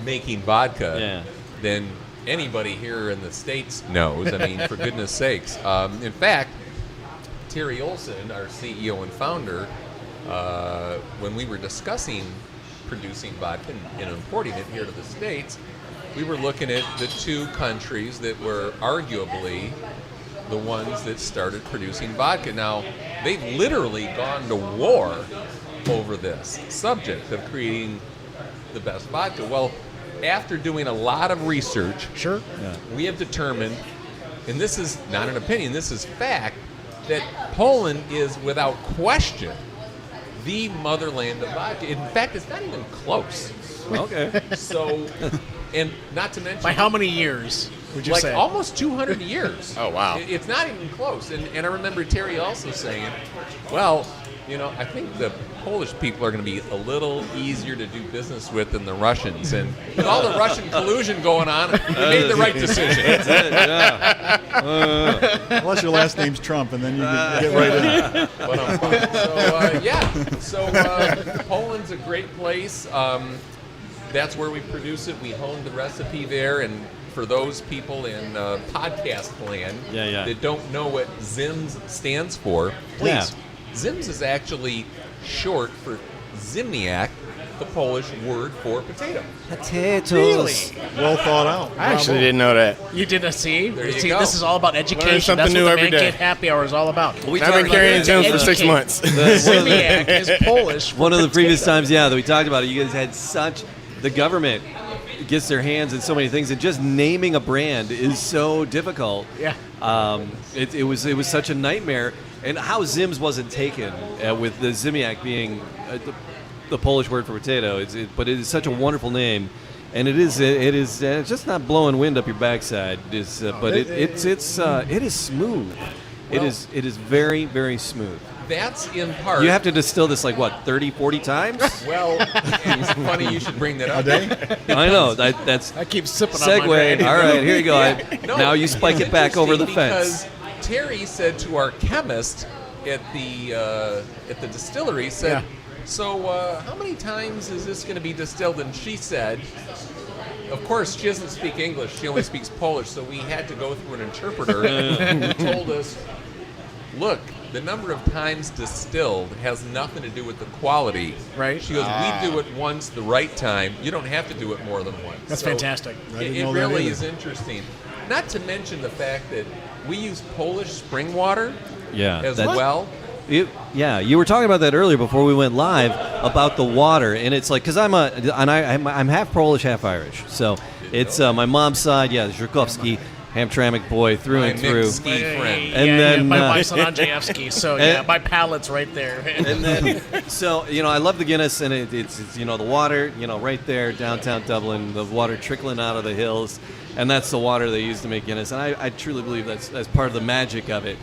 Speaker 5: making vodka than anybody here in the States knows. I mean, for goodness sakes. In fact, Terry Olson, our CEO and founder, when we were discussing producing vodka and importing it here to the States, we were looking at the two countries that were arguably the ones that started producing vodka. Now, they've literally gone to war over this subject of creating the best vodka. Well, after doing a lot of research, we have determined, and this is not an opinion, this is fact, that Poland is without question the motherland of vodka. In fact, it's not even close.
Speaker 4: Okay.
Speaker 5: So, and not to mention,
Speaker 2: By how many years would you
Speaker 5: like
Speaker 2: say?
Speaker 5: almost 200 years.
Speaker 6: Oh, wow.
Speaker 5: It's not even close. And I remember Terry also saying, well, you know, I think the Polish people are going to be a little easier to do business with than the Russians. And with all the Russian collusion going on, we made the right decision.
Speaker 7: Unless your last name's Trump, and then you get right in.
Speaker 5: So Poland's a great place. That's where we produce it. We honed the recipe there. And for those people in podcast land that don't know what ZIMS stands for, please. ZIMS is actually short for Ziemniak, the Polish word for potato.
Speaker 4: Potatoes.
Speaker 2: Really?
Speaker 7: Well thought out.
Speaker 6: I actually didn't know that.
Speaker 2: You didn't see?
Speaker 5: There you
Speaker 2: See,
Speaker 5: go.
Speaker 2: this is all about education.
Speaker 6: something
Speaker 2: That's
Speaker 6: new
Speaker 2: what the
Speaker 6: every
Speaker 2: Man
Speaker 6: day.
Speaker 2: Cave Happy Hour is all about.
Speaker 6: I've been carrying Gems for 6 months.
Speaker 2: Ziemniak is Polish. for
Speaker 4: One of the previous
Speaker 2: potato.
Speaker 4: times, that we talked about it, you guys had the government gets their hands in so many things, and just naming a brand is so difficult.
Speaker 2: Yeah.
Speaker 4: It was such a nightmare, and how ZIMS wasn't taken with the Ziemniak being the Polish word for potato. But it is such a wonderful name, and it is just not blowing wind up your backside. It is smooth. It is very, very smooth.
Speaker 5: That's in part.
Speaker 4: You have to distill this 30, 40 times?
Speaker 5: Well, it's funny you should bring that up.
Speaker 7: A day?
Speaker 4: I know. That's
Speaker 2: I keep sipping on my
Speaker 4: segue.
Speaker 2: brandy.
Speaker 4: All right, here you go.
Speaker 5: No,
Speaker 4: Now you spike
Speaker 5: it's
Speaker 4: it back over the
Speaker 5: interesting
Speaker 4: fence.
Speaker 5: Because Terry said to our chemist at the distillery, said, so how many times is this going to be distilled? And she said, of course, she doesn't speak English. She only speaks Polish, so we had to go through an interpreter who told us look, the number of times distilled has nothing to do with the quality.
Speaker 2: Right.
Speaker 5: She goes, we do it once the right time. You don't have to do it more than once.
Speaker 2: That's fantastic.
Speaker 5: It really is interesting. Not to mention the fact that we use Polish spring water as well.
Speaker 4: You were talking about that earlier before we went live about the water, and it's like, because I'm half Polish, half Irish, so it's my mom's side, Żurkowski, Hamtramck boy through and through.
Speaker 5: Ski friend.
Speaker 4: And then
Speaker 2: my wife's an Andrzejewski, so my palate's right there.
Speaker 4: And then, so I love the Guinness, and it's the water, right there, downtown Dublin, the water trickling out of the hills, and that's the water they use to make Guinness, and I truly believe that's part of the magic of it.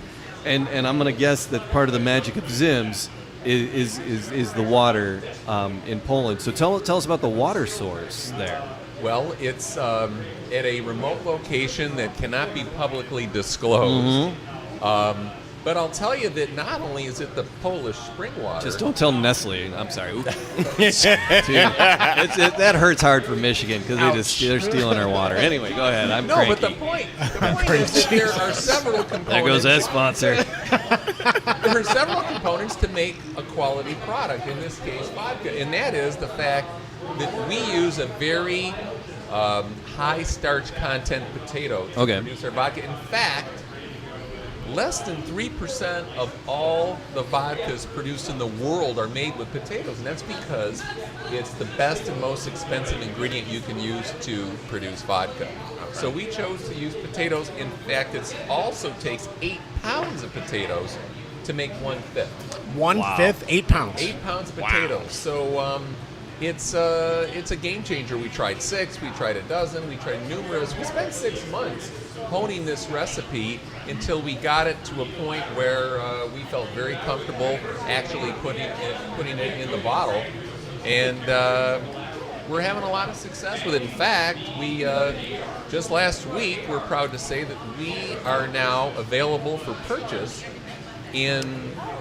Speaker 4: And I'm going to guess that part of the magic of ZIMS is the water in Poland. So tell us about the water source there.
Speaker 5: Well, it's at a remote location that cannot be publicly disclosed. But I'll tell you that not only is it the Polish spring water.
Speaker 4: Just don't tell Nestle. I'm sorry. Dude, that hurts hard for Michigan because they're stealing our water. Anyway, go ahead. I'm cranky.
Speaker 5: But the point is that there are several components.
Speaker 4: There goes that sponsor.
Speaker 5: There are several components to make a quality product, in this case vodka, and that is the fact that we use a very high starch content potato to produce our vodka. In fact, less than 3% of all the vodkas produced in the world are made with potatoes, and that's because it's the best and most expensive ingredient you can use to produce vodka. So we chose to use potatoes. In fact, it also takes 8 pounds of potatoes to make 1/5.
Speaker 2: 1/5, 8 pounds.
Speaker 5: 8 pounds of potatoes. So it's a game changer. We tried 6, we tried a dozen, we tried numerous. We spent 6 months honing this recipe until we got it to a point where we felt very comfortable actually putting it in the bottle, and we're having a lot of success with it. In fact, we just last week, we're proud to say that we are now available for purchase in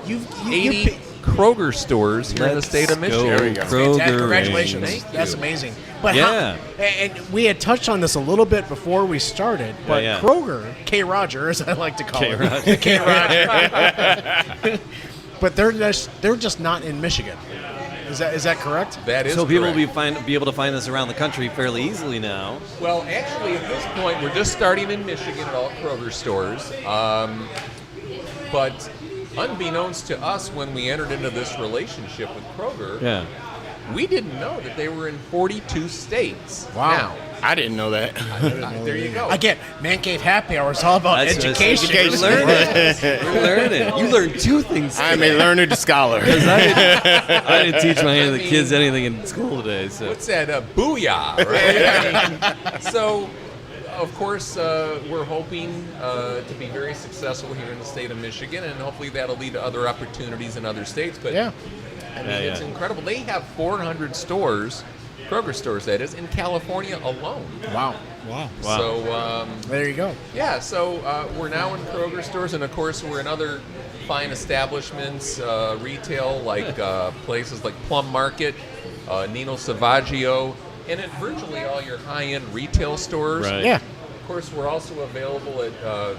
Speaker 5: 80 Kroger stores here in the state of Michigan.
Speaker 4: There we go. Kroger.
Speaker 2: Congratulations.
Speaker 5: Thank you.
Speaker 2: That's amazing. But
Speaker 4: Yeah.
Speaker 2: and we had touched on this a little bit before we started, but Kroger, K. Roger, as I like to call it. K. Roger. But they're just not in Michigan. Is that correct?
Speaker 5: That is
Speaker 4: so people
Speaker 5: correct.
Speaker 4: will be able to find this around the country fairly easily now.
Speaker 5: Well, actually, at this point, we're just starting in Michigan at all Kroger stores. But unbeknownst to us, when we entered into this relationship with Kroger, we didn't know that they were in 42 states.
Speaker 2: Wow.
Speaker 5: Now,
Speaker 6: I didn't know that.
Speaker 5: there you go.
Speaker 2: Again, Man Cave Happy Hour is all about education.
Speaker 4: We're learning. You learned 2 things today.
Speaker 6: I'm a learner to scholar.
Speaker 4: I didn't teach the kids anything in school today. So.
Speaker 5: What's that? Booyah, right? So, of course, we're hoping to be very successful here in the state of Michigan, and hopefully that'll lead to other opportunities in other states. But it's incredible. They have 400 stores, Kroger stores that is, in California alone.
Speaker 2: Wow.
Speaker 5: So
Speaker 2: there you go.
Speaker 5: Yeah, so we're now in Kroger stores, and of course we're in other fine establishments, retail, like places like Plum Market, Nino Savaggio, and at virtually all your high-end retail stores.
Speaker 4: Right.
Speaker 2: Yeah.
Speaker 5: Of course, we're also available at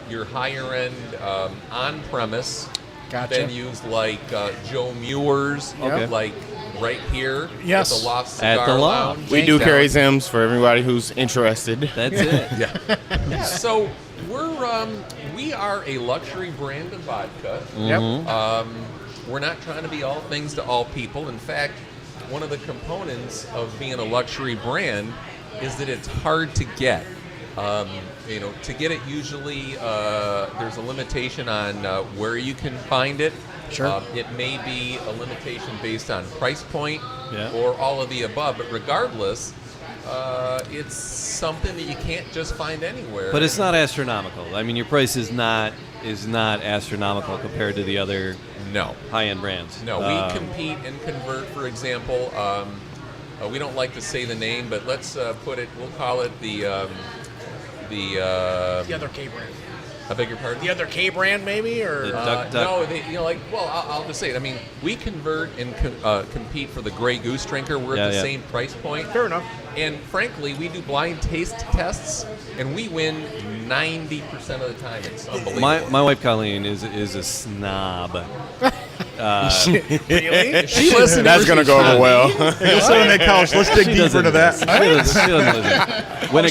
Speaker 5: your higher-end on-premise venues like Joe Muir's, like right here at the Loft Cigar Lounge.
Speaker 6: We do carry ZIMS for everybody who's interested.
Speaker 4: That's it.
Speaker 5: So we are a luxury brand of vodka. We're not trying to be all things to all people. In fact, one of the components of being a luxury brand is that it's hard to get. To get it, usually there's a limitation on where you can find it.
Speaker 2: Sure.
Speaker 5: It may be a limitation based on price point or all of the above, but regardless, it's something that you can't just find anywhere.
Speaker 4: But it's not astronomical. I mean, your price is not astronomical compared to the other high-end brands.
Speaker 5: No, we compete and convert. For example, we don't like to say the name, but let's we'll call it the
Speaker 2: The other K brand.
Speaker 5: I beg your pardon?
Speaker 2: The other K brand, maybe, or
Speaker 5: no, I'll just say it. I mean, we convert and compete for the Grey Goose drinker. We're at the same price point.
Speaker 2: Fair enough.
Speaker 5: And frankly, we do blind taste tests, and we win 90% of the time. It's unbelievable.
Speaker 4: My wife Colleen is a snob.
Speaker 2: Really?
Speaker 5: She listens.
Speaker 6: That's going to go over well.
Speaker 7: You'll sit on that couch. Let's dig deeper into that.
Speaker 4: She doesn't listen. When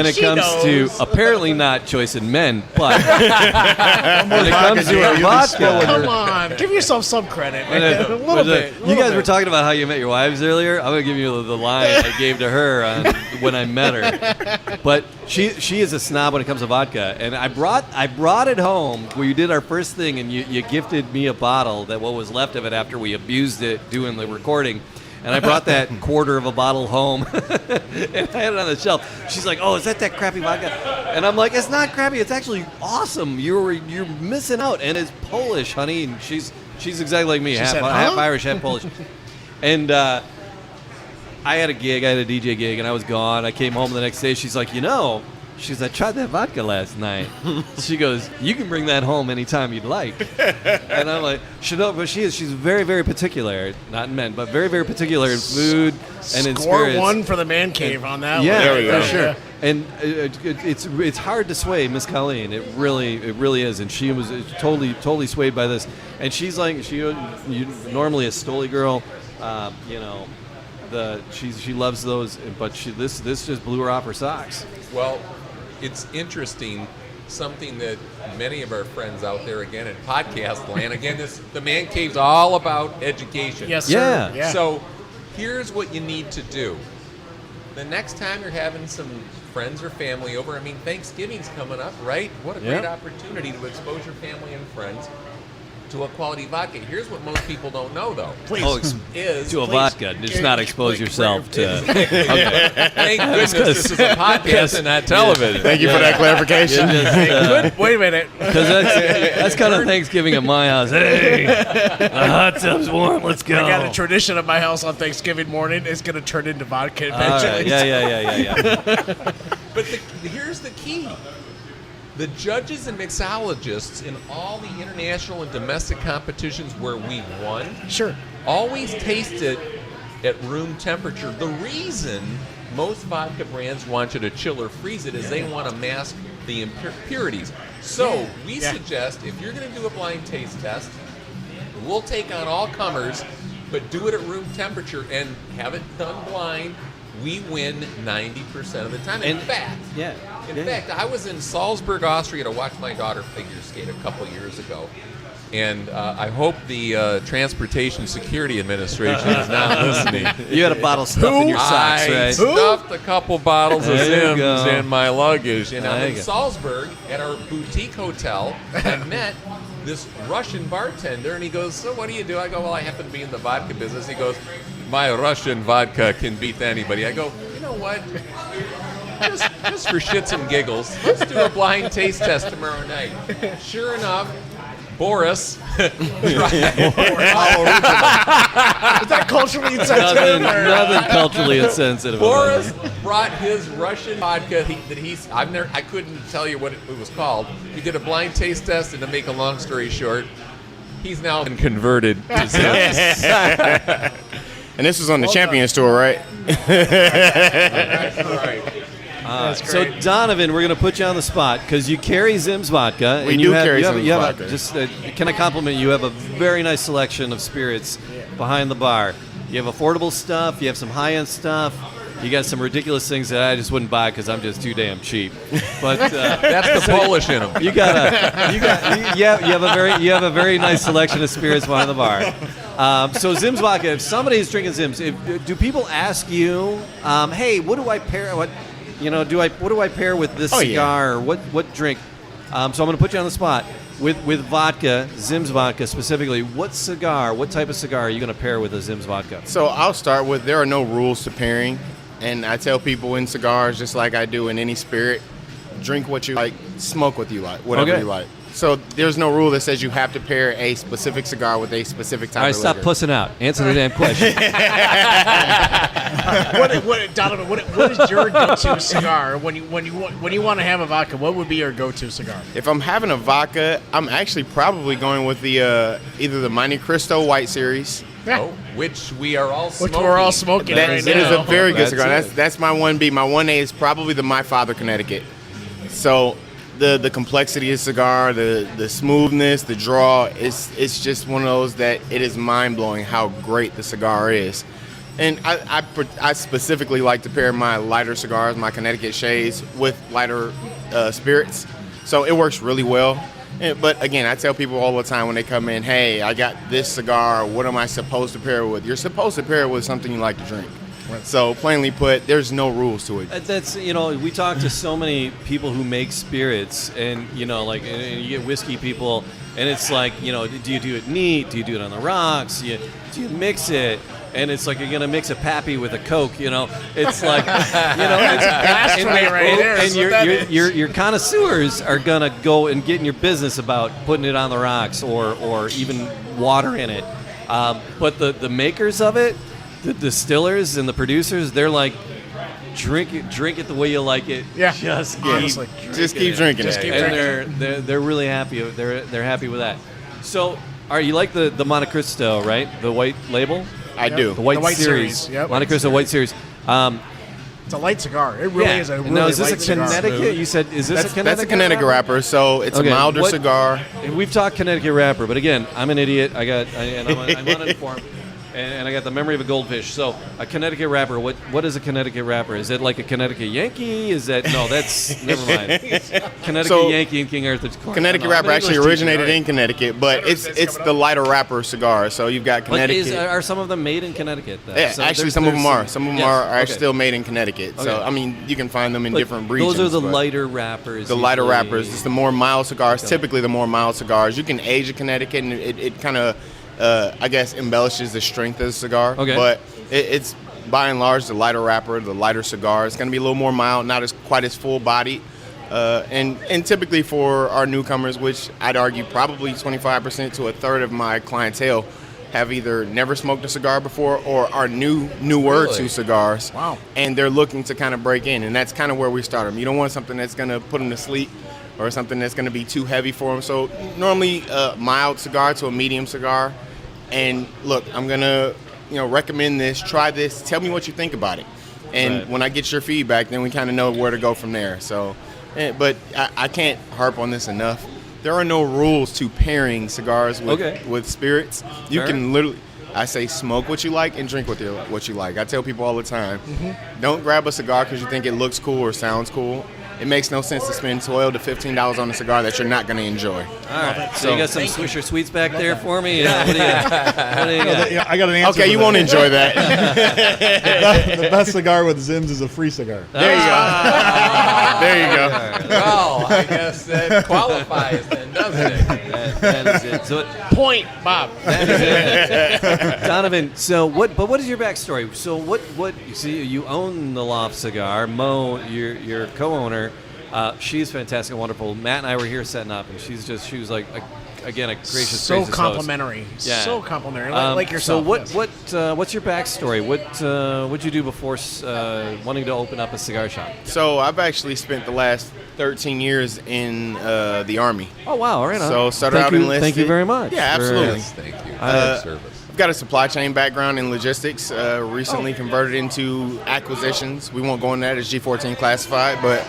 Speaker 4: it comes to apparently not choice in men, but when it comes to a vodka,
Speaker 2: Come on, give yourself some credit. Man. A little bit.
Speaker 4: You guys were talking about how you met your wives earlier. I'm gonna give you the line I gave to her when I met her. But she is a snob when it comes to vodka, and I brought it home. We did our first thing, and you gifted me a bottle that what was left of it after we abused it doing the recording. And I brought that quarter of a bottle home, and I had it on the shelf. She's like, "Oh, is that crappy vodka?" And I'm like, "It's not crappy. It's actually awesome. You're missing out, and it's Polish, honey." And she's exactly like me, half Irish, half Polish. And I had a DJ gig, and I was gone. I came home the next day. She's like, I tried that vodka last night. She goes, "You can bring that home anytime you'd like." And I'm like, but she's very, very particular, not in men, but very, very particular in food and in spirits.
Speaker 2: Score one for the man cave on that one.
Speaker 4: Yeah,
Speaker 6: There we go.
Speaker 4: for sure. And it's hard to sway Miss Colleen. It really is. And she was totally swayed by this. And she's like, she normally a Stoli girl, she loves those, but this just blew her off her socks.
Speaker 5: Well, it's interesting, something that many of our friends out there, again, in podcast land, again, the Man Cave's all about education.
Speaker 2: Yes, sir.
Speaker 4: Yeah.
Speaker 5: So here's what you need to do. The next time you're having some friends or family over, I mean, Thanksgiving's coming up, right? What a great opportunity to expose your family and friends to a quality vodka. Here's what most people don't know, though.
Speaker 4: Vodka. Just not expose yourself to.
Speaker 5: Thank goodness this is a podcast and not television.
Speaker 6: Thank you for that clarification.
Speaker 2: Wait a minute.
Speaker 4: Because that's kind of Thanksgiving at my house. Hey, the hot tub's warm. Let's go.
Speaker 2: I got a tradition at my house on Thanksgiving morning. It's going to turn into vodka
Speaker 4: Right.
Speaker 2: eventually.
Speaker 4: Yeah.
Speaker 5: But here's the key. The judges and mixologists in all the international and domestic competitions where we won always taste it at room temperature. The reason most vodka brands want you to chill or freeze it is they want to mask the impurities. So we suggest if you're going to do a blind taste test, we'll take on all comers, but do it at room temperature and have it done blind. We win 90% of the time. In fact, I was in Salzburg, Austria to watch my daughter figure skate a couple years ago. And I hope the Transportation Security Administration is not listening.
Speaker 4: You had a bottle stuffed in your socks, right?
Speaker 5: I stuffed a couple bottles of ZIMS in my luggage. And I'm in Salzburg at our boutique hotel. I met this Russian bartender, and he goes, "So what do you do?" I go, "Well, I happen to be in the vodka business." He goes, "My Russian vodka can beat anybody." I go, "You know what? Just for shits and giggles, let's do a blind taste test tomorrow night." Sure enough, Boris. Is
Speaker 2: that culturally insensitive?
Speaker 4: Nothing culturally insensitive.
Speaker 5: Boris brought his Russian vodka I couldn't tell you what it was called. We did a blind taste test, and to make a long story short, he's now been converted to ZIMS.
Speaker 6: And this was on the Champion Store, right?
Speaker 5: Right.
Speaker 4: So Donovan, we're going to put you on the spot because you carry ZIMS Vodka.
Speaker 6: We do carry ZIMS Vodka.
Speaker 4: Can I compliment you? You have a very nice selection of spirits behind the bar. You have affordable stuff. You have some high-end stuff. You got some ridiculous things that I just wouldn't buy because I'm just too damn cheap. But
Speaker 5: that's the Polish in them.
Speaker 4: You have a very nice selection of spirits behind the bar. So ZIMS Vodka. If somebody's drinking ZIMS, do people ask you, "Hey, what do I pair? What do I pair with this cigar? Or what drink?" So I'm going to put you on the spot with vodka, ZIMS Vodka specifically. What type of cigar are you going to pair with a ZIMS Vodka?
Speaker 6: So I'll start with there are no rules to pairing. And I tell people in cigars, just like I do in any spirit, drink what you like, smoke what you like, whatever you like. So there's no rule that says you have to pair a specific cigar with a specific type
Speaker 4: All right,
Speaker 6: of
Speaker 4: stop
Speaker 6: liquor.
Speaker 4: pussing out. Answer the damn question.
Speaker 2: Donovan, what is your go-to cigar when you want to have a vodka? What would be your go-to cigar?
Speaker 6: If I'm having a vodka, I'm actually probably going with the either the Monte Cristo White Series.
Speaker 5: Oh, which we are all smoking.
Speaker 2: Which we're all smoking
Speaker 6: That,
Speaker 2: right
Speaker 6: that is
Speaker 2: now.
Speaker 6: a very good cigar.
Speaker 4: That's it.
Speaker 6: That's my 1B. My 1A is probably the My Father Connecticut. So the complexity of the cigar, the smoothness, the draw, it's just one of those that it is mind-blowing how great the cigar is. And I specifically like to pair my lighter cigars, my Connecticut Shades, with lighter spirits. So it works really well. But again, I tell people all the time when they come in, hey, I got this cigar. What am I supposed to pair it with? You're supposed to pair it with something you like to drink. Right. So plainly put, there's no rules to it.
Speaker 4: That's, we talk to so many people who make spirits, and and you get whiskey people, and it's like, do you do it neat? Do you do it on the rocks? Do you mix it? And it's like you're gonna mix a Pappy with a Coke, It's like, it's
Speaker 2: ashtray right there.
Speaker 4: And your connoisseurs are gonna go and get in your business about putting it on the rocks or even water in it. But the makers of it, the distillers and the producers, they're like, drink it the way you like it.
Speaker 2: Yeah,
Speaker 4: just
Speaker 6: keep drinking it.
Speaker 4: And they're really happy. They're happy with that. So, all right, you like the Monte Cristo, right? The white label.
Speaker 6: I do.
Speaker 4: The white
Speaker 2: series.
Speaker 4: series.
Speaker 2: Yep.
Speaker 4: Monte Cristo White Series.
Speaker 2: It's a light cigar. It really is a really
Speaker 4: Now, is this
Speaker 2: light
Speaker 4: a
Speaker 2: cigar.
Speaker 4: Connecticut? You said, is this a Connecticut?
Speaker 6: That's a Connecticut wrapper, so it's
Speaker 4: Okay,
Speaker 6: a milder cigar.
Speaker 4: We've talked Connecticut wrapper, but again, I'm an idiot. I'm uninformed. And I got the memory of a goldfish. So a Connecticut wrapper. What is a Connecticut wrapper? Is it like a Connecticut Yankee? Is that that's never mind. Connecticut Yankee and King Arthur's Court.
Speaker 6: Connecticut wrapper actually originated in Connecticut, but it's the lighter wrapper cigar. So you've got Connecticut.
Speaker 4: Are some of them made in Connecticut? Though?
Speaker 6: Yeah,
Speaker 4: So
Speaker 6: actually, some of them are. Some of them are actually
Speaker 4: okay.
Speaker 6: still made in Connecticut.
Speaker 4: Okay.
Speaker 6: So I mean, you can find them in
Speaker 4: But
Speaker 6: different regions.
Speaker 4: Those are the
Speaker 6: but
Speaker 4: lighter wrappers.
Speaker 6: The lighter
Speaker 4: usually.
Speaker 6: wrappers. It's the more mild cigars. Typically, the more mild cigars. You can age a Connecticut, and it kind of, I guess, embellishes the strength of the cigar.
Speaker 4: Okay.
Speaker 6: But it's by and large the lighter wrapper, the lighter cigar. It's going to be a little more mild, not as quite as full bodied. And typically for our newcomers, which I'd argue probably 25% to a third of my clientele have either never smoked a cigar before or are newer to cigars.
Speaker 2: Wow.
Speaker 6: And they're looking to kind of break in, and that's kind of where we start them. You don't want something that's going to put them to sleep or something that's going to be too heavy for them. So normally a mild cigar to a medium cigar. And look, I'm going to recommend this, try this, tell me what you think about it. And
Speaker 4: Right.
Speaker 6: when I get your feedback, then we kind of know where to go from there. So, but I can't harp on this enough. There are no rules to pairing cigars with spirits. You
Speaker 4: Fair.
Speaker 6: can literally, I say, smoke what you like and drink what you like. I tell people all the time, don't grab a cigar because you think it looks cool or sounds cool. It makes no sense to spend $12 to $15 on a cigar that you're not going to enjoy.
Speaker 4: All right. So you got some Swisher Sweets back there for me? What do you got?
Speaker 7: Yeah, I got an answer.
Speaker 6: Okay,
Speaker 7: for
Speaker 6: you
Speaker 7: that.
Speaker 6: won't enjoy that.
Speaker 7: The best cigar with ZIMS is a free cigar.
Speaker 6: There you go. There you go.
Speaker 5: Well, I guess that qualifies then, doesn't it?
Speaker 4: That is it. So
Speaker 2: Point, Bob.
Speaker 4: Donovan, so what is your backstory? So what you see, you own the Loft Cigar. Mo, your co-owner, she's fantastic and wonderful. Matt and I were here setting up, and she was like, again, a gracious,
Speaker 2: So
Speaker 4: gracious host.
Speaker 2: complimentary.
Speaker 4: Yeah.
Speaker 2: So complimentary. Like yourself.
Speaker 4: So
Speaker 2: yes.
Speaker 4: what's your backstory? What'd you do before wanting to open up a cigar shop?
Speaker 6: So I've actually spent the last 13 years in the Army.
Speaker 4: Oh wow! All right.
Speaker 6: So started out enlisted.
Speaker 4: Thank you very much.
Speaker 6: Yeah, absolutely.
Speaker 5: Yes, thank you. Service.
Speaker 6: I've got a supply chain background in logistics. Recently converted into acquisitions. We won't go into that as G14 classified, but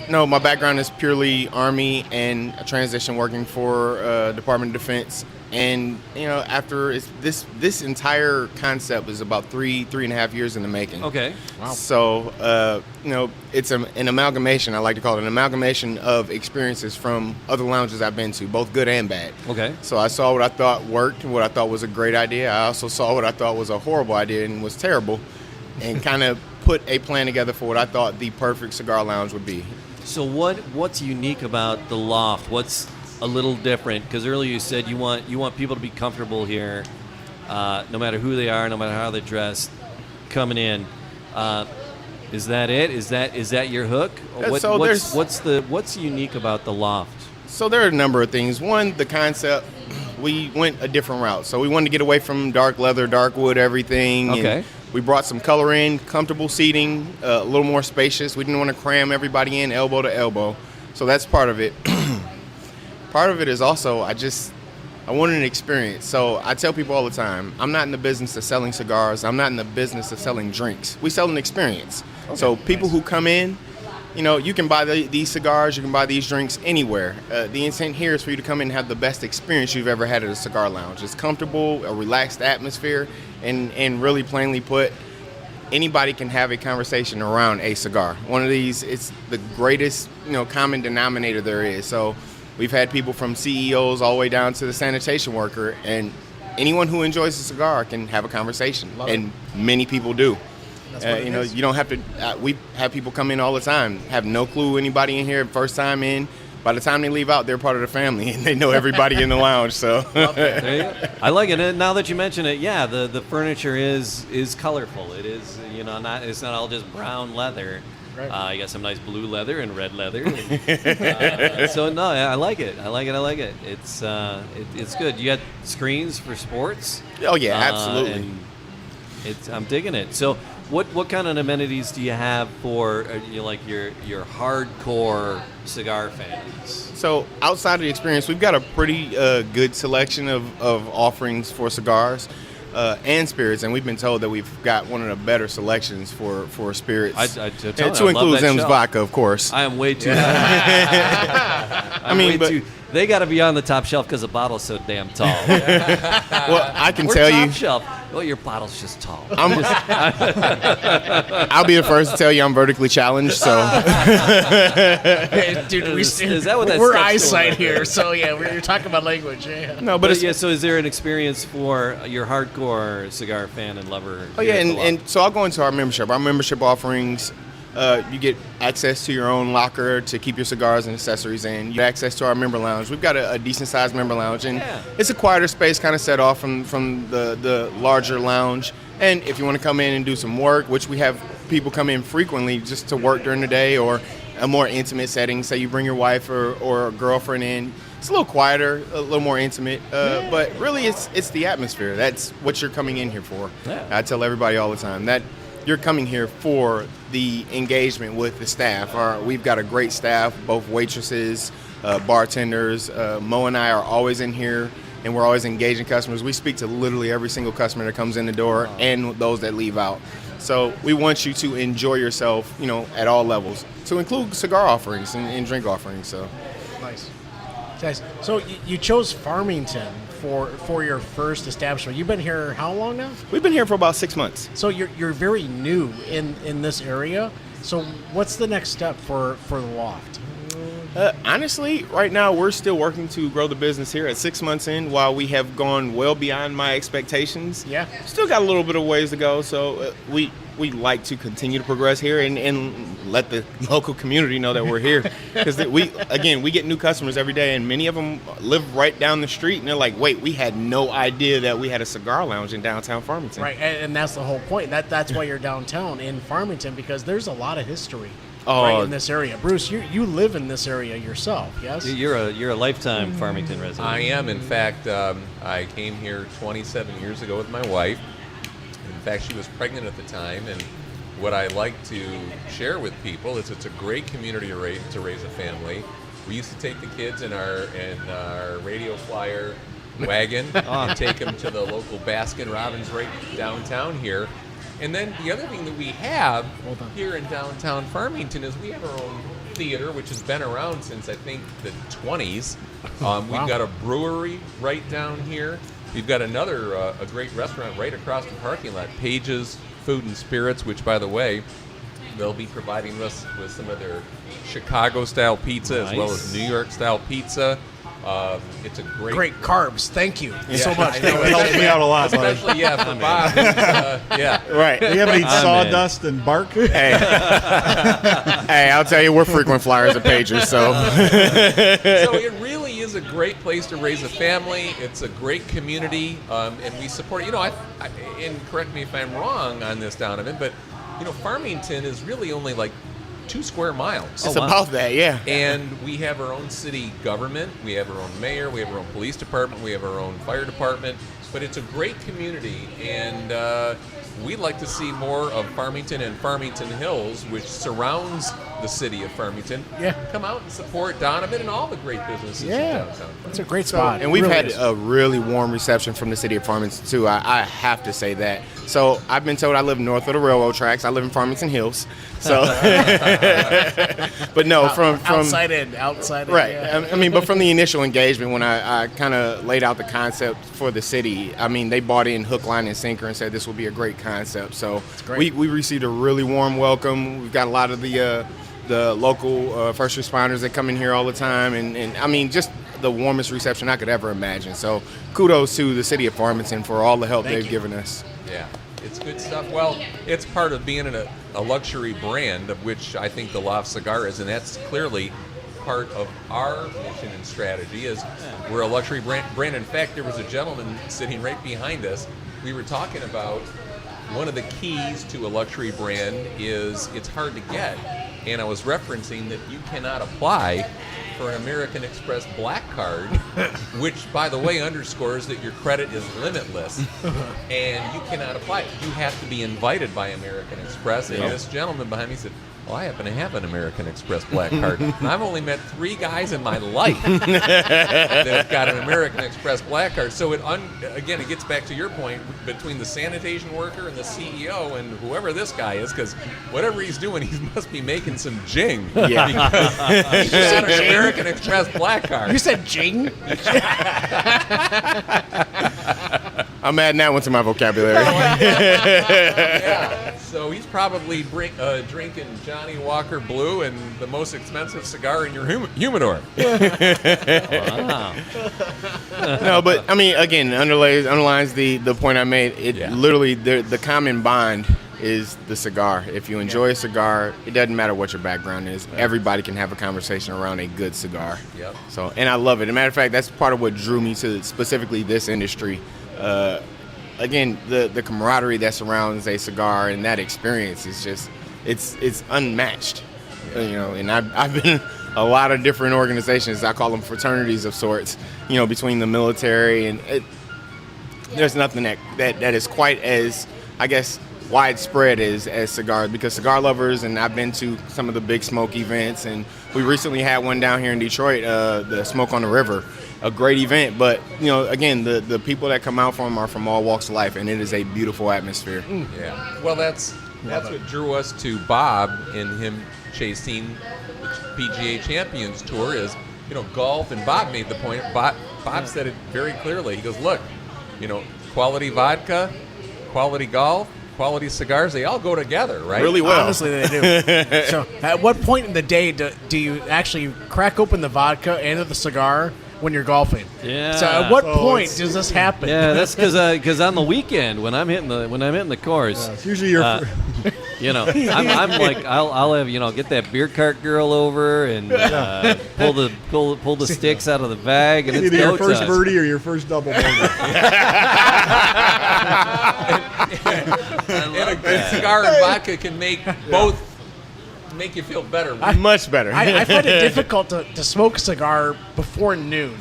Speaker 6: no, my background is purely Army and a transition working for Department of Defense. And after this entire concept is about 3.5 years in the making.
Speaker 4: Okay.
Speaker 2: Wow.
Speaker 6: So it's an amalgamation. I like to call it an amalgamation of experiences from other lounges I've been to, both good and bad.
Speaker 4: Okay.
Speaker 6: So I saw what I thought worked, what I thought was a great idea. I also saw what I thought was a horrible idea and was terrible, and kind of put a plan together for what I thought the perfect cigar lounge would be.
Speaker 4: So what's unique about the Loft? What's a little different? Because earlier you said you want people to be comfortable here, no matter who they are, no matter how they're dressed, coming in. Is that it? Is that your hook?
Speaker 6: So
Speaker 4: What's unique about the Loft?
Speaker 6: So there are a number of things. One, the concept, we went a different route. So we wanted to get away from dark leather, dark wood, everything.
Speaker 4: Okay.
Speaker 6: And we brought some color in, comfortable seating, a little more spacious. We didn't want to cram everybody in elbow to elbow. So that's part of it. Part of it is also, I wanted an experience. So I tell people all the time, I'm not in the business of selling cigars. I'm not in the business of selling drinks. We sell an experience. Okay, so people who come in, you can buy these cigars, you can buy these drinks anywhere. The intent here is for you to come in and have the best experience you've ever had at a cigar lounge. It's comfortable, a relaxed atmosphere, and really plainly put, anybody can have a conversation around a cigar. One of these, it's the greatest, common denominator there is. So we've had people from CEOs all the way down to the sanitation worker, and anyone who enjoys a cigar can have a conversation, and many people do. You don't have to. We have people come in all the time, have no clue anybody in here, first time in. By the time they leave out, they're part of the family, and they know everybody in the lounge. So
Speaker 4: I like it. And now that you mention it, yeah, the furniture is colorful. It is, it's not all just brown leather.
Speaker 2: Right.
Speaker 4: You got some nice blue leather and red leather. So no, I like it. I like it. It's good. You got screens for sports.
Speaker 6: Oh yeah, absolutely.
Speaker 4: And I'm digging it. So what kind of amenities do you have for your hardcore cigar fans?
Speaker 6: So outside of the experience, we've got a pretty good selection of offerings for cigars and spirits, and we've been told that we've got one of the better selections for spirits. To include ZIMS Vodka, of course.
Speaker 4: I am way too. They got to be on the top shelf because the bottle's so damn tall.
Speaker 6: Well, I can
Speaker 4: We're
Speaker 6: tell
Speaker 4: top
Speaker 6: you.
Speaker 4: Shelf. Well, your bottle's just tall.
Speaker 6: I'll be the first to tell you I'm vertically challenged. So,
Speaker 2: dude,
Speaker 4: is that what that
Speaker 2: we're
Speaker 4: stuff's
Speaker 2: eyesight
Speaker 4: doing?
Speaker 2: here. So yeah, you're talking about language. Yeah.
Speaker 6: no, but it's,
Speaker 4: So is there an experience for your hardcore cigar fan and lover?
Speaker 6: oh yeah, and so I'll go into our membership. Our membership offerings. You get access to your own locker to keep your cigars and accessories in. You get access to our member lounge. We've got a decent-sized member lounge, and it's a quieter space kind of set off from the larger lounge. And if you want to come in and do some work, which we have people come in frequently just to work during the day, or a more intimate setting, say you bring your wife or a girlfriend in, it's a little quieter, a little more intimate, but really it's the atmosphere. That's what you're coming in here for.
Speaker 4: Yeah.
Speaker 6: I tell everybody all the time that you're coming here for the engagement with the staff. We've got a great staff, both waitresses, bartenders. Mo and I are always in here, and we're always engaging customers. We speak to literally every single customer that comes in the door and those that leave out. So we want you to enjoy yourself, at all levels, to include cigar offerings and drink offerings. So
Speaker 2: Nice. So you chose Farmington for your first establishment. You've been here how long now?
Speaker 6: we've been here for about 6 months.
Speaker 2: So you're very new in this area. So what's the next step for the Loft?
Speaker 6: Honestly, right now we're still working to grow the business here at 6 months in. While we have gone well beyond my expectations,
Speaker 2: Yeah.
Speaker 6: still got a little bit of ways to go. So we like to continue to progress here and let the local community know that we're here, because we get new customers every day, and many of them live right down the street, and they're like, wait, we had no idea that we had a cigar lounge in downtown Farmington.
Speaker 2: Right, and that's the whole point. That's why you're downtown in Farmington, because there's a lot of history right in this area. Bruce, you live in this area yourself, yes?
Speaker 4: You're a lifetime Farmington resident.
Speaker 5: I am. In fact, I came here 27 years ago with my wife. In fact, she was pregnant at the time, and what I like to share with people is it's a great community to raise a family. We used to take the kids in our radio flyer wagon and take them to the local Baskin Robbins right downtown here. And then the other thing that we have here in downtown Farmington is we have our own theater, which has been around since, I think, the 20s. We've got a brewery right down here. We've got another a great restaurant right across the parking lot, Page's Food and Spirits, which, by the way, they'll be providing us with some of their Chicago-style pizza as well as New York-style pizza. It's a great
Speaker 2: carbs. Thank you so much.
Speaker 7: It helps me out a lot, buddy.
Speaker 5: especially for Bob.
Speaker 6: Right.
Speaker 7: You ever eat sawdust and bark?
Speaker 6: Hey, I'll tell you, we're frequent flyers at Pagers, so.
Speaker 5: So it really is a great place to raise a family. It's a great community, and we support. And correct me if I'm wrong on this, Donovan, but Farmington is really only like 2 square miles.
Speaker 6: It's about that, yeah.
Speaker 5: And we have our own city government. We have our own mayor. We have our own police department. We have our own fire department. But it's a great community, and we'd like to see more of Farmington and Farmington Hills, which surrounds the city of Farmington.
Speaker 2: Yeah.
Speaker 5: Come out and support Donovan and all the great businesses in downtown.
Speaker 2: It's a great spot.
Speaker 6: And we've
Speaker 2: Really
Speaker 6: had
Speaker 2: is.
Speaker 6: a really warm reception from the city of Farmington, too. I have to say that. So I've been told I live north of the railroad tracks. I live in Farmington Hills. So, but no, from
Speaker 2: outside in.
Speaker 6: Right.
Speaker 2: Yeah.
Speaker 6: I mean, but from the initial engagement, when I kind of laid out the concept for the city, I mean, they bought in hook, line, and sinker and said this will be a great concept. So we received a really warm welcome. We've got a lot of the local first responders that come in here all the time. And I mean, just the warmest reception I could ever imagine. So kudos to the city of Farmington for all the help they've given us.
Speaker 5: Yeah. It's good stuff. Well, it's part of being a luxury brand, of which I think the Loft Cigar is, and that's clearly part of our mission and strategy. Is we're a luxury brand. In fact, there was a gentleman sitting right behind us. We were talking about one of the keys to a luxury brand is it's hard to get, and I was referencing that you cannot apply for an American Express Black Card, which, by the way, underscores that your credit is limitless, and you cannot apply. You have to be invited by American Express, and this gentleman behind me said, well, I happen to have an American Express Black Card, and I've only met 3 guys in my life that have got an American Express Black Card. So again, it gets back to your point, between the sanitation worker and the CEO and whoever this guy is, because whatever he's doing, he must be making some jing.
Speaker 6: Yeah.
Speaker 5: Because he's got an American Express Black Card.
Speaker 2: You said jing?
Speaker 6: I'm adding that one to my vocabulary.
Speaker 5: Yeah. So he's probably drinking Johnny Walker Blue and the most expensive cigar in your humidor.
Speaker 4: Wow.
Speaker 6: No, but I mean, again, underlines the point I made. Literally, the common bond is the cigar. If you enjoy a cigar, it doesn't matter what your background is. Everybody can have a conversation around a good cigar.
Speaker 5: Yep.
Speaker 6: So, and I love it. As a matter of fact, that's part of what drew me to specifically this industry. Again, the camaraderie that surrounds a cigar and that experience is just it's unmatched. You know, and I've been in a lot of different organizations. I call them fraternities of sorts. You know, between the military and there's nothing that is quite as, I guess, widespread as cigars, because cigar lovers, and I've been to some of the big smoke events, and we recently had one down here in Detroit, the Smoke on the River. A great event, but you know, again, the people that come out from are from all walks of life, and it is a beautiful atmosphere.
Speaker 5: Yeah. Well, that's what drew us to Bob and him chasing the PGA Champions Tour is, you know, golf. And Bob made the point. Bob said it very clearly. He goes, look, you know, quality vodka, quality golf, quality cigars, they all go together, right?
Speaker 6: Really well.
Speaker 2: Honestly, they do. So at what point in the day do you actually crack open the vodka and the cigar when you're golfing?
Speaker 4: Yeah.
Speaker 2: So at what point does this happen?
Speaker 4: Yeah, that's because on the weekend when I'm hitting the course,
Speaker 7: It's usually your
Speaker 4: you know, I'm like I'll have, you know, get that beer cart girl over and pull the sticks out of the bag, and it's
Speaker 7: either your first
Speaker 4: time.
Speaker 7: birdie or your first double bogey.
Speaker 5: And a good cigar and vodka can make both make you feel better.
Speaker 6: Much better.
Speaker 2: I find it difficult to smoke a cigar before noon.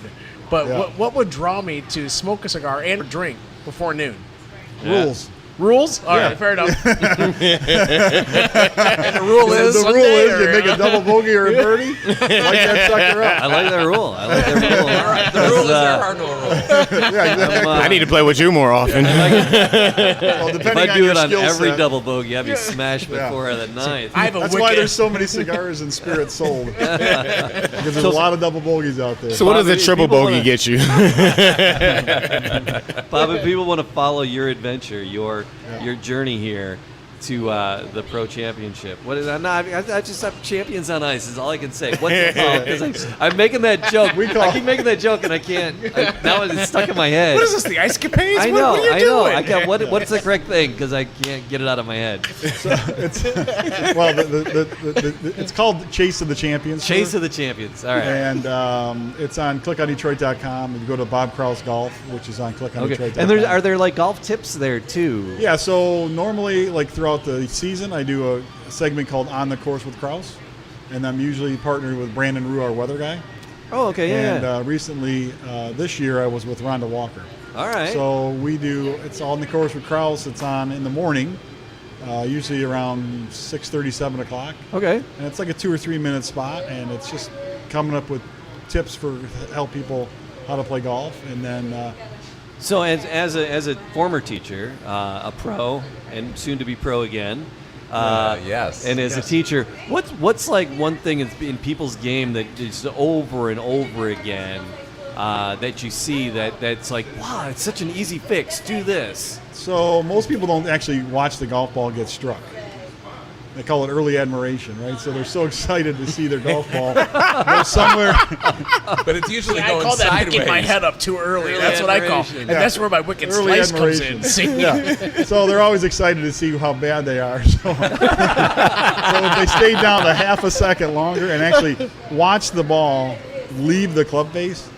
Speaker 2: But what would draw me to smoke a cigar and drink before noon?
Speaker 7: Rules.
Speaker 2: Rules? All right, fair enough.
Speaker 5: And the rule is
Speaker 7: The rule is you make a double bogey or a birdie, light that sucker up.
Speaker 4: I like that rule.
Speaker 5: the rule is there are no rules.
Speaker 7: Yeah, exactly.
Speaker 6: I need to play with you more often.
Speaker 7: Well,
Speaker 4: If
Speaker 7: depending
Speaker 4: I
Speaker 7: on
Speaker 4: do
Speaker 7: your
Speaker 4: it on
Speaker 7: skill
Speaker 4: every
Speaker 7: set.
Speaker 4: double bogey, I'd be smashed before the ninth.
Speaker 2: I have a
Speaker 7: That's
Speaker 2: wicked,
Speaker 7: why there's so many cigars and spirits sold. Because there's a lot of double bogeys out there.
Speaker 6: So what does a
Speaker 4: Bobby,
Speaker 6: triple
Speaker 4: people
Speaker 6: bogey
Speaker 4: wanna-
Speaker 6: get you?
Speaker 4: Bob, if people want to follow your adventure, your journey here to the Pro Championship, what is that? No, I just have champions on ice is all I can say. What's it called? Because I'm making that joke. I keep making that joke and I can't. Now it's stuck in my head.
Speaker 2: What is this, the Ice Capades?
Speaker 4: I know.
Speaker 2: What are you
Speaker 4: I know.
Speaker 2: doing?
Speaker 4: I can't. What's the correct thing? Because I can't get it out of my head.
Speaker 7: Well, it's called Chase of the Champions.
Speaker 4: Chase
Speaker 7: Tour.
Speaker 4: of the Champions. All right.
Speaker 7: And it's on clickondetroit.com. You go to Bob Krause Golf, which is on clickondetroit.com.
Speaker 4: And are there like golf tips there too?
Speaker 7: Yeah, so normally, like throughout throughout the season, I do a segment called On the Course with Krause, and I'm usually partnered with Brandon Rue, our weather guy.
Speaker 4: Oh, okay, yeah.
Speaker 7: And recently, this year, I was with Rhonda Walker.
Speaker 4: All right.
Speaker 7: So it's On the Course with Krause. It's on in the morning, usually around 6:30, 7 o'clock.
Speaker 4: Okay.
Speaker 7: And it's like a 2 or 3 minute spot, and it's just coming up with tips for help people how to play golf, and then.
Speaker 4: So as a former teacher, a pro, and soon to be pro again.
Speaker 5: Yes.
Speaker 4: And as a teacher, what's like one thing in people's game that is over and over again that you see that's like, wow, it's such an easy fix. Do this.
Speaker 7: So most people don't actually watch the golf ball get struck. They call it early admiration, right? So they're so excited to see their golf ball go somewhere.
Speaker 5: But it's usually
Speaker 2: I
Speaker 5: going
Speaker 2: call that
Speaker 5: sideways.
Speaker 2: picking my head up too early. That's what I call. And that's where my wicked
Speaker 7: Early
Speaker 2: slice comes in.
Speaker 7: admiration.
Speaker 2: See?
Speaker 7: Yeah. So they're always excited to see how bad they are. So if they stay down a half a second longer and actually watch the ball leave the club face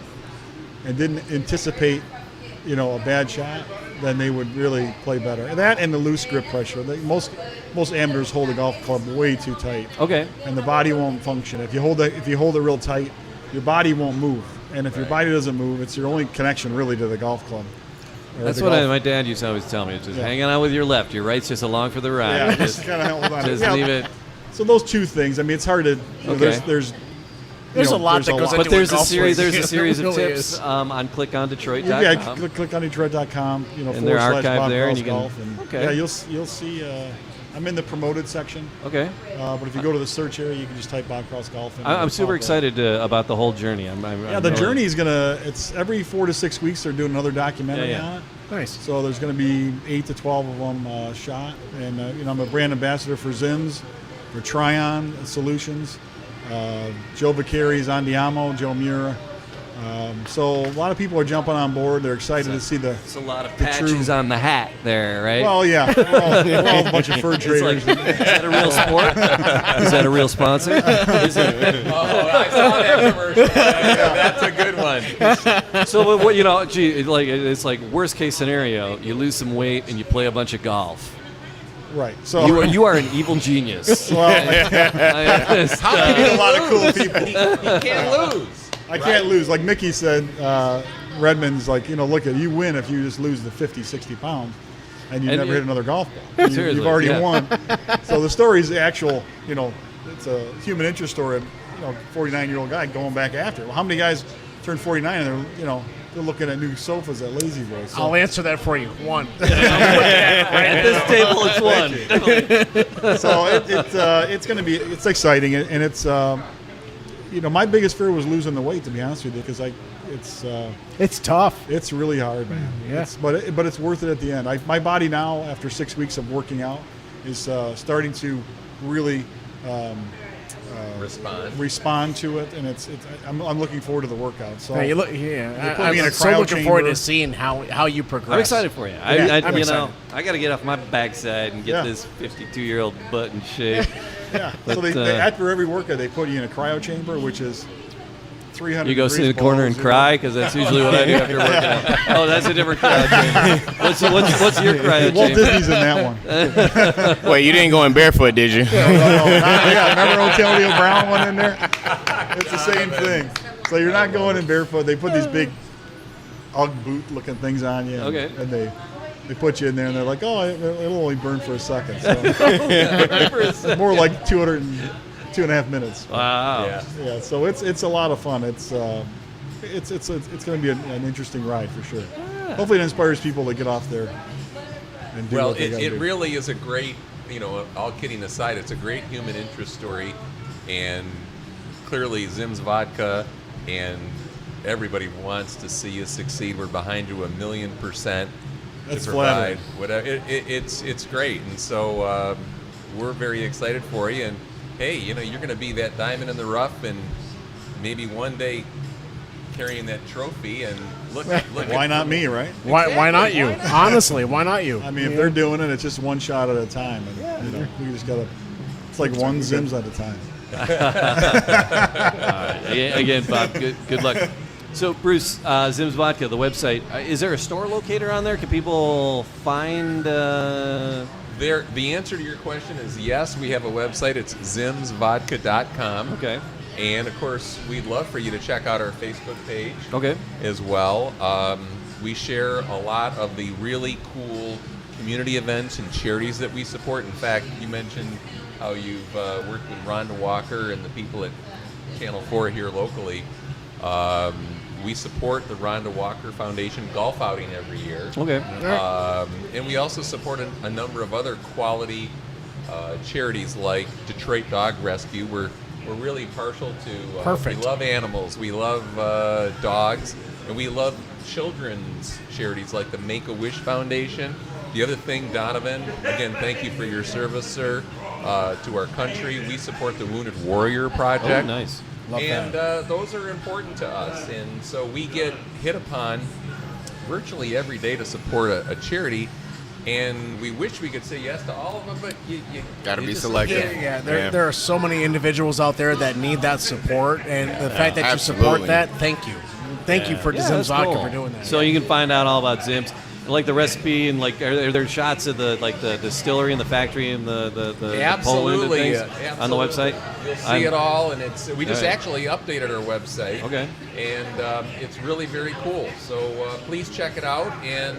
Speaker 7: and didn't anticipate, a bad shot, then they would really play better. And that and the loose grip pressure. Most amateurs hold the golf club way too tight.
Speaker 4: Okay.
Speaker 7: And the body won't function. If you hold it real tight, your body won't move. And if your body doesn't move, it's your only connection really to the golf club.
Speaker 4: That's what my dad used to always tell me. It's just hanging out with your left. Your right's just along for the ride.
Speaker 7: Yeah, just kind of hold on.
Speaker 4: Just leave it.
Speaker 7: So those two things. I mean, it's hard to. There's
Speaker 2: a lot that goes into
Speaker 4: But there's
Speaker 2: a golf
Speaker 4: series.
Speaker 2: swing.
Speaker 4: There's a series of
Speaker 2: It really
Speaker 4: tips
Speaker 2: is.
Speaker 4: on clickondetroit.com.
Speaker 7: Yeah, click on Detroit.com.
Speaker 4: And they're archived there, and you can.
Speaker 7: Golf, and
Speaker 4: Okay.
Speaker 7: Yeah, you'll see. I'm in the promoted section.
Speaker 4: Okay.
Speaker 7: But if you go to the search area, you can just type Bob Krause Golf.
Speaker 4: I'm super excited about the whole journey.
Speaker 7: The journey is it's every 4 to 6 weeks they're doing another documentary on it.
Speaker 2: Nice.
Speaker 7: So there's going to be 8 to 12 of them shot, and I'm a brand ambassador for ZIMS, for Tryon Solutions. Joe Vicari's on Diamo, Joe Mura. So a lot of people are jumping on board. They're excited to see
Speaker 4: It's a lot of patches on the hat there, right?
Speaker 7: Well, yeah, we're all a bunch of fur traders.
Speaker 4: Is that a real sport? Is that a real sponsor?
Speaker 5: I saw that commercial. That's a good one.
Speaker 4: So, it's like worst case scenario, you lose some weight and you play a bunch of golf.
Speaker 7: Right. So
Speaker 4: You are an evil genius.
Speaker 7: Well,
Speaker 5: How can you meet a lot of cool people? You can't lose.
Speaker 7: I can't lose. Like Mickey said, Redmond's like, look at you win if you just lose the 50, 60 pounds and you never hit another golf ball. You've already won. So the story is the actual, it's a human interest story of, 49-year-old guy going back after it. Well, how many guys turn 49 and they're looking at new sofas at Lazy Boy? So.
Speaker 2: I'll answer that for you. One.
Speaker 4: At this table, it's one.
Speaker 7: So it's going to be exciting, and it's my biggest fear was losing the weight, to be honest with you, because
Speaker 2: It's tough.
Speaker 7: it's really hard, man.
Speaker 2: Yeah.
Speaker 7: But it's worth it at the end. My body now, after 6 weeks of working out, is starting to really respond to it, and I'm looking forward to the workout. So
Speaker 2: Yeah,
Speaker 7: put me in
Speaker 2: I'm
Speaker 7: a
Speaker 2: so
Speaker 7: cryo
Speaker 2: looking forward
Speaker 7: chamber.
Speaker 2: to seeing how you progress.
Speaker 4: I'm excited for you.
Speaker 2: I'm excited.
Speaker 4: I got to get off my backside and get this 52-year-old butt in shape.
Speaker 7: Yeah.
Speaker 4: But,
Speaker 7: So they after every workout, they put you in a cryo chamber, which is 300.
Speaker 4: You go sit in the
Speaker 7: degrees
Speaker 4: corner and
Speaker 7: below
Speaker 4: cry, because that's usually what I do after working out. Oh, that's a different cryo chamber. What's your cryo
Speaker 7: zero. Walt
Speaker 4: chamber?
Speaker 7: Disney's in that one.
Speaker 6: Wait, you didn't go in barefoot, did you?
Speaker 7: Yeah, remember Antonio Brown one in there? It's the same thing. So you're not going in barefoot. They put these big Ugg boot-looking things on you, and they put you in there, and they're like, oh, it'll only burn for a second. So more like 2.5 minutes.
Speaker 4: Wow.
Speaker 7: Yeah. So it's a lot of fun. It's going to be an interesting ride for sure. Hopefully, it inspires people to get off there and do
Speaker 5: Well,
Speaker 7: what they gotta
Speaker 5: it
Speaker 7: do.
Speaker 5: really is a great, all kidding aside, it's a great human interest story, and clearly ZIMS Vodka and everybody wants to see you succeed. We're behind you 1,000,000%.
Speaker 7: That's
Speaker 5: to provide
Speaker 7: flattering.
Speaker 5: whatever. It's great, and so we're very excited for you. And hey, you're going to be that diamond in the rough, and maybe one day carrying that trophy. And look.
Speaker 7: Why not me, right?
Speaker 2: Why not you? Honestly, why not you?
Speaker 7: I mean, if they're doing it, it's just one shot at a time, and we just gotta. It's like one ZIMS at a time.
Speaker 4: Again, Bob, good luck. So, Bruce, ZIMS Vodka, the website, is there a store locator on there? Can people find...
Speaker 5: The answer to your question is yes. We have a website. It's zimsvodka.com.
Speaker 4: Okay.
Speaker 5: And of course, we'd love for you to check out our Facebook page.
Speaker 4: Okay.
Speaker 5: As well. We share a lot of the really cool community events and charities that we support. In fact, you mentioned how you've worked with Rhonda Walker and the people at Channel 4 here locally. We support the Rhonda Walker Foundation golf outing every year.
Speaker 4: Okay.
Speaker 5: And we also support a number of other quality charities like Detroit Dog Rescue. We're really partial to.
Speaker 2: Perfect.
Speaker 5: We love animals. We love dogs, and we love children's charities like the Make-A-Wish Foundation. The other thing, Donovan, again, thank you for your service, sir, to our country. We support the Wounded Warrior Project.
Speaker 4: Oh, nice.
Speaker 5: And those are important to us. And so we get hit upon virtually every day to support a charity. And we wish we could say yes to all of them, but you
Speaker 6: got to be
Speaker 5: just
Speaker 6: selective.
Speaker 2: Yeah, there are so many individuals out there that need that support, and the fact that you support that, thank you. Thank you for ZIMS
Speaker 4: that's
Speaker 2: Vodka
Speaker 4: cool.
Speaker 2: for doing that.
Speaker 4: So you can find out all about ZIMS. Like the recipe and like are there shots of the distillery and the factory and the Poland and things on the website?
Speaker 5: You'll see it all, and we just actually updated our website.
Speaker 4: Okay.
Speaker 5: And it's really very cool. So please check it out. And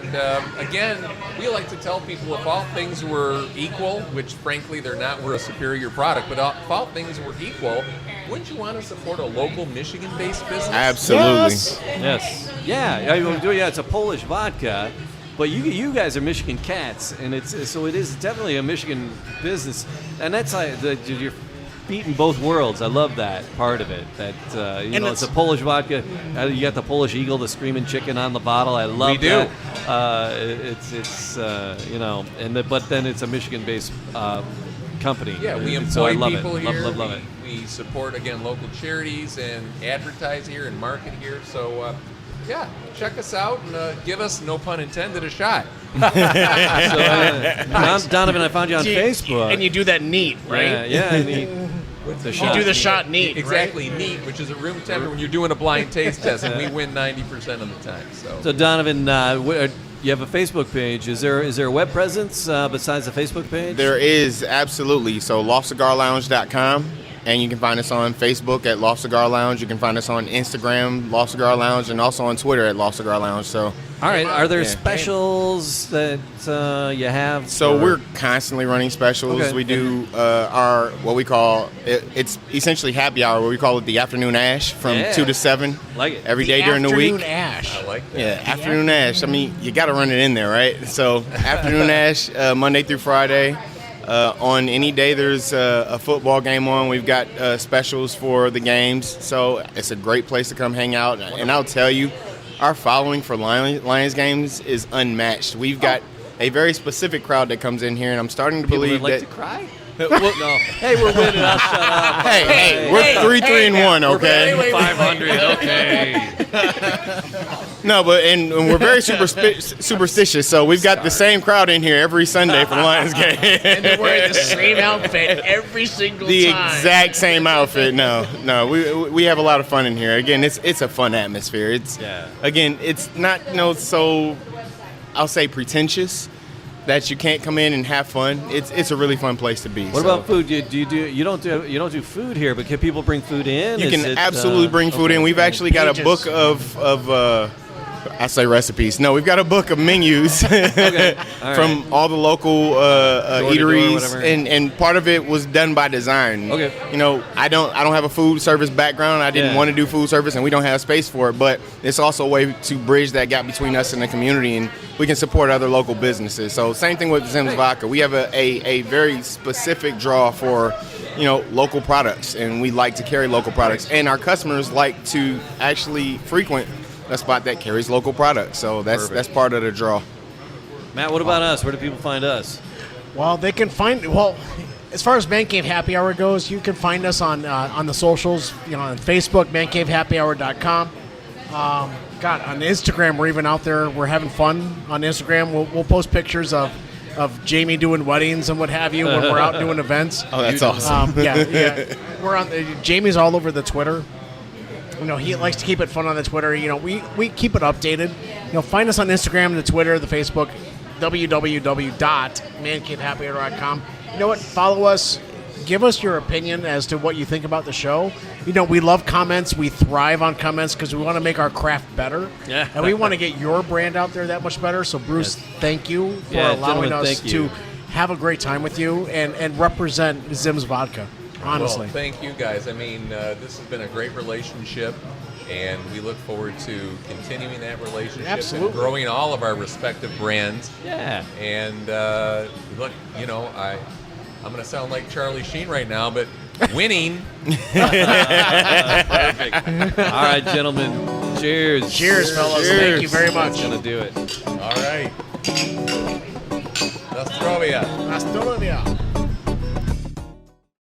Speaker 5: again, we like to tell people if all things were equal, which frankly they're not, we're a superior product, but if all things were equal, wouldn't you want to support a local Michigan-based business?
Speaker 6: Absolutely.
Speaker 4: Yes. Yeah. It's a Polish vodka. But you guys are Michigan cats, and it is definitely a Michigan business, and that's how you're beating both worlds. I love that part of it. That it's a Polish vodka. You got the Polish Eagle, the screaming chicken on the bottle. I love that. But then it's a Michigan-based company.
Speaker 5: Yeah, we employ
Speaker 4: so I love
Speaker 5: people
Speaker 4: it.
Speaker 5: here.
Speaker 4: Love it.
Speaker 5: We support again local charities and advertise here and market here. So. Yeah, check us out and give us, no pun intended, a shot.
Speaker 4: Donovan, I found you on Facebook.
Speaker 2: And you do that neat, right?
Speaker 4: Yeah, neat.
Speaker 2: You do the shot neat,
Speaker 5: exactly,
Speaker 2: right?
Speaker 5: Neat, which is a room temperature when you're doing a blind taste test, and we win 90% of the time. So
Speaker 4: Donovan, you have a Facebook page. Is there a web presence besides the Facebook page?
Speaker 6: There is, absolutely. So loftcigarlounge.com. And you can find us on Facebook at Loft Cigar Lounge. You can find us on Instagram, Loft Cigar Lounge, and also on Twitter at Loft Cigar Lounge. So,
Speaker 4: all right. Are there specials that you have?
Speaker 6: So we're constantly running specials.
Speaker 4: Okay.
Speaker 6: We do our what we call it's essentially happy hour. Where we call it the afternoon ash from 2 to 7.
Speaker 4: Like it.
Speaker 6: Every day during the week.
Speaker 2: Afternoon ash.
Speaker 5: I like that.
Speaker 6: Yeah, afternoon ash. I mean, you got to run it in there, right? So afternoon ash, Monday through Friday. On any day there's a football game on, we've got specials for the games. So it's a great place to come hang out. And I'll tell you, our following for Lions games is unmatched. We've got a very specific crowd that comes in here, and I'm starting to believe
Speaker 4: that.
Speaker 6: To
Speaker 4: cry? No. Hey, we're winning. I'll shut up.
Speaker 6: Hey, we're 3-3-1, okay?
Speaker 4: We're 500. Okay.
Speaker 6: No, but and we're very superstitious, so we've got the same crowd in here every Sunday for the Lions game.
Speaker 2: And they're wearing the same outfit every single
Speaker 6: the
Speaker 2: time.
Speaker 6: exact same outfit. No, we have a lot of fun in here. Again, it's a fun atmosphere. Again, it's not so I'll say pretentious that you can't come in and have fun. It's a really fun place to be.
Speaker 4: What about food? You don't do food here, but can people bring food in?
Speaker 6: You can absolutely bring food in. We've actually got a book of I say recipes. No, we've got a book of menus from all the local eateries, and part of it was done by design.
Speaker 4: Okay.
Speaker 6: I don't have a food service background. I didn't want to do food service, and we don't have space for it. But it's also a way to bridge that gap between us and the community, and we can support other local businesses. So same thing with ZIMS Vodka. We have a very specific draw for local products, and we like to carry local products, and our customers like to actually frequent a spot that carries local products. So that's part of the draw.
Speaker 4: Matt, what about us? Where do people find us?
Speaker 2: Well, they can find as far as Man Cave Happy Hour goes, you can find us on the socials, on Facebook, mancavehappyhour.com. On Instagram, we're even out there. We're having fun on Instagram. We'll post pictures of Jamie doing weddings and what have you when we're out doing events.
Speaker 6: Oh, that's awesome.
Speaker 2: We're on. Jamie's all over the Twitter. He likes to keep it fun on the Twitter. We keep it updated. Find us on Instagram, the Twitter, the Facebook. www.mancavehappyhour.com. You know what? Follow us. Give us your opinion as to what you think about the show. You know, we love comments. We thrive on comments because we want to make our craft better.
Speaker 4: Yeah.
Speaker 2: And we want to get your brand out there that much better. So, Bruce, thank you for allowing
Speaker 4: gentlemen,
Speaker 2: us to have a great time with you and represent ZIMS Vodka, honestly.
Speaker 5: Well, thank you, guys. I mean, this has been a great relationship, and we look forward to continuing that relationship
Speaker 2: Absolutely.
Speaker 5: and growing all of our respective brands.
Speaker 4: Yeah.
Speaker 5: And look, you know, I'm going to sound like Charlie Sheen right now, but winning.
Speaker 4: Perfect. All right, gentlemen. Cheers.
Speaker 2: Cheers, fellas.
Speaker 4: Cheers.
Speaker 2: Thank you very much.
Speaker 4: That's going to do it.
Speaker 5: All right. Nostrovia.
Speaker 2: Hasta luego.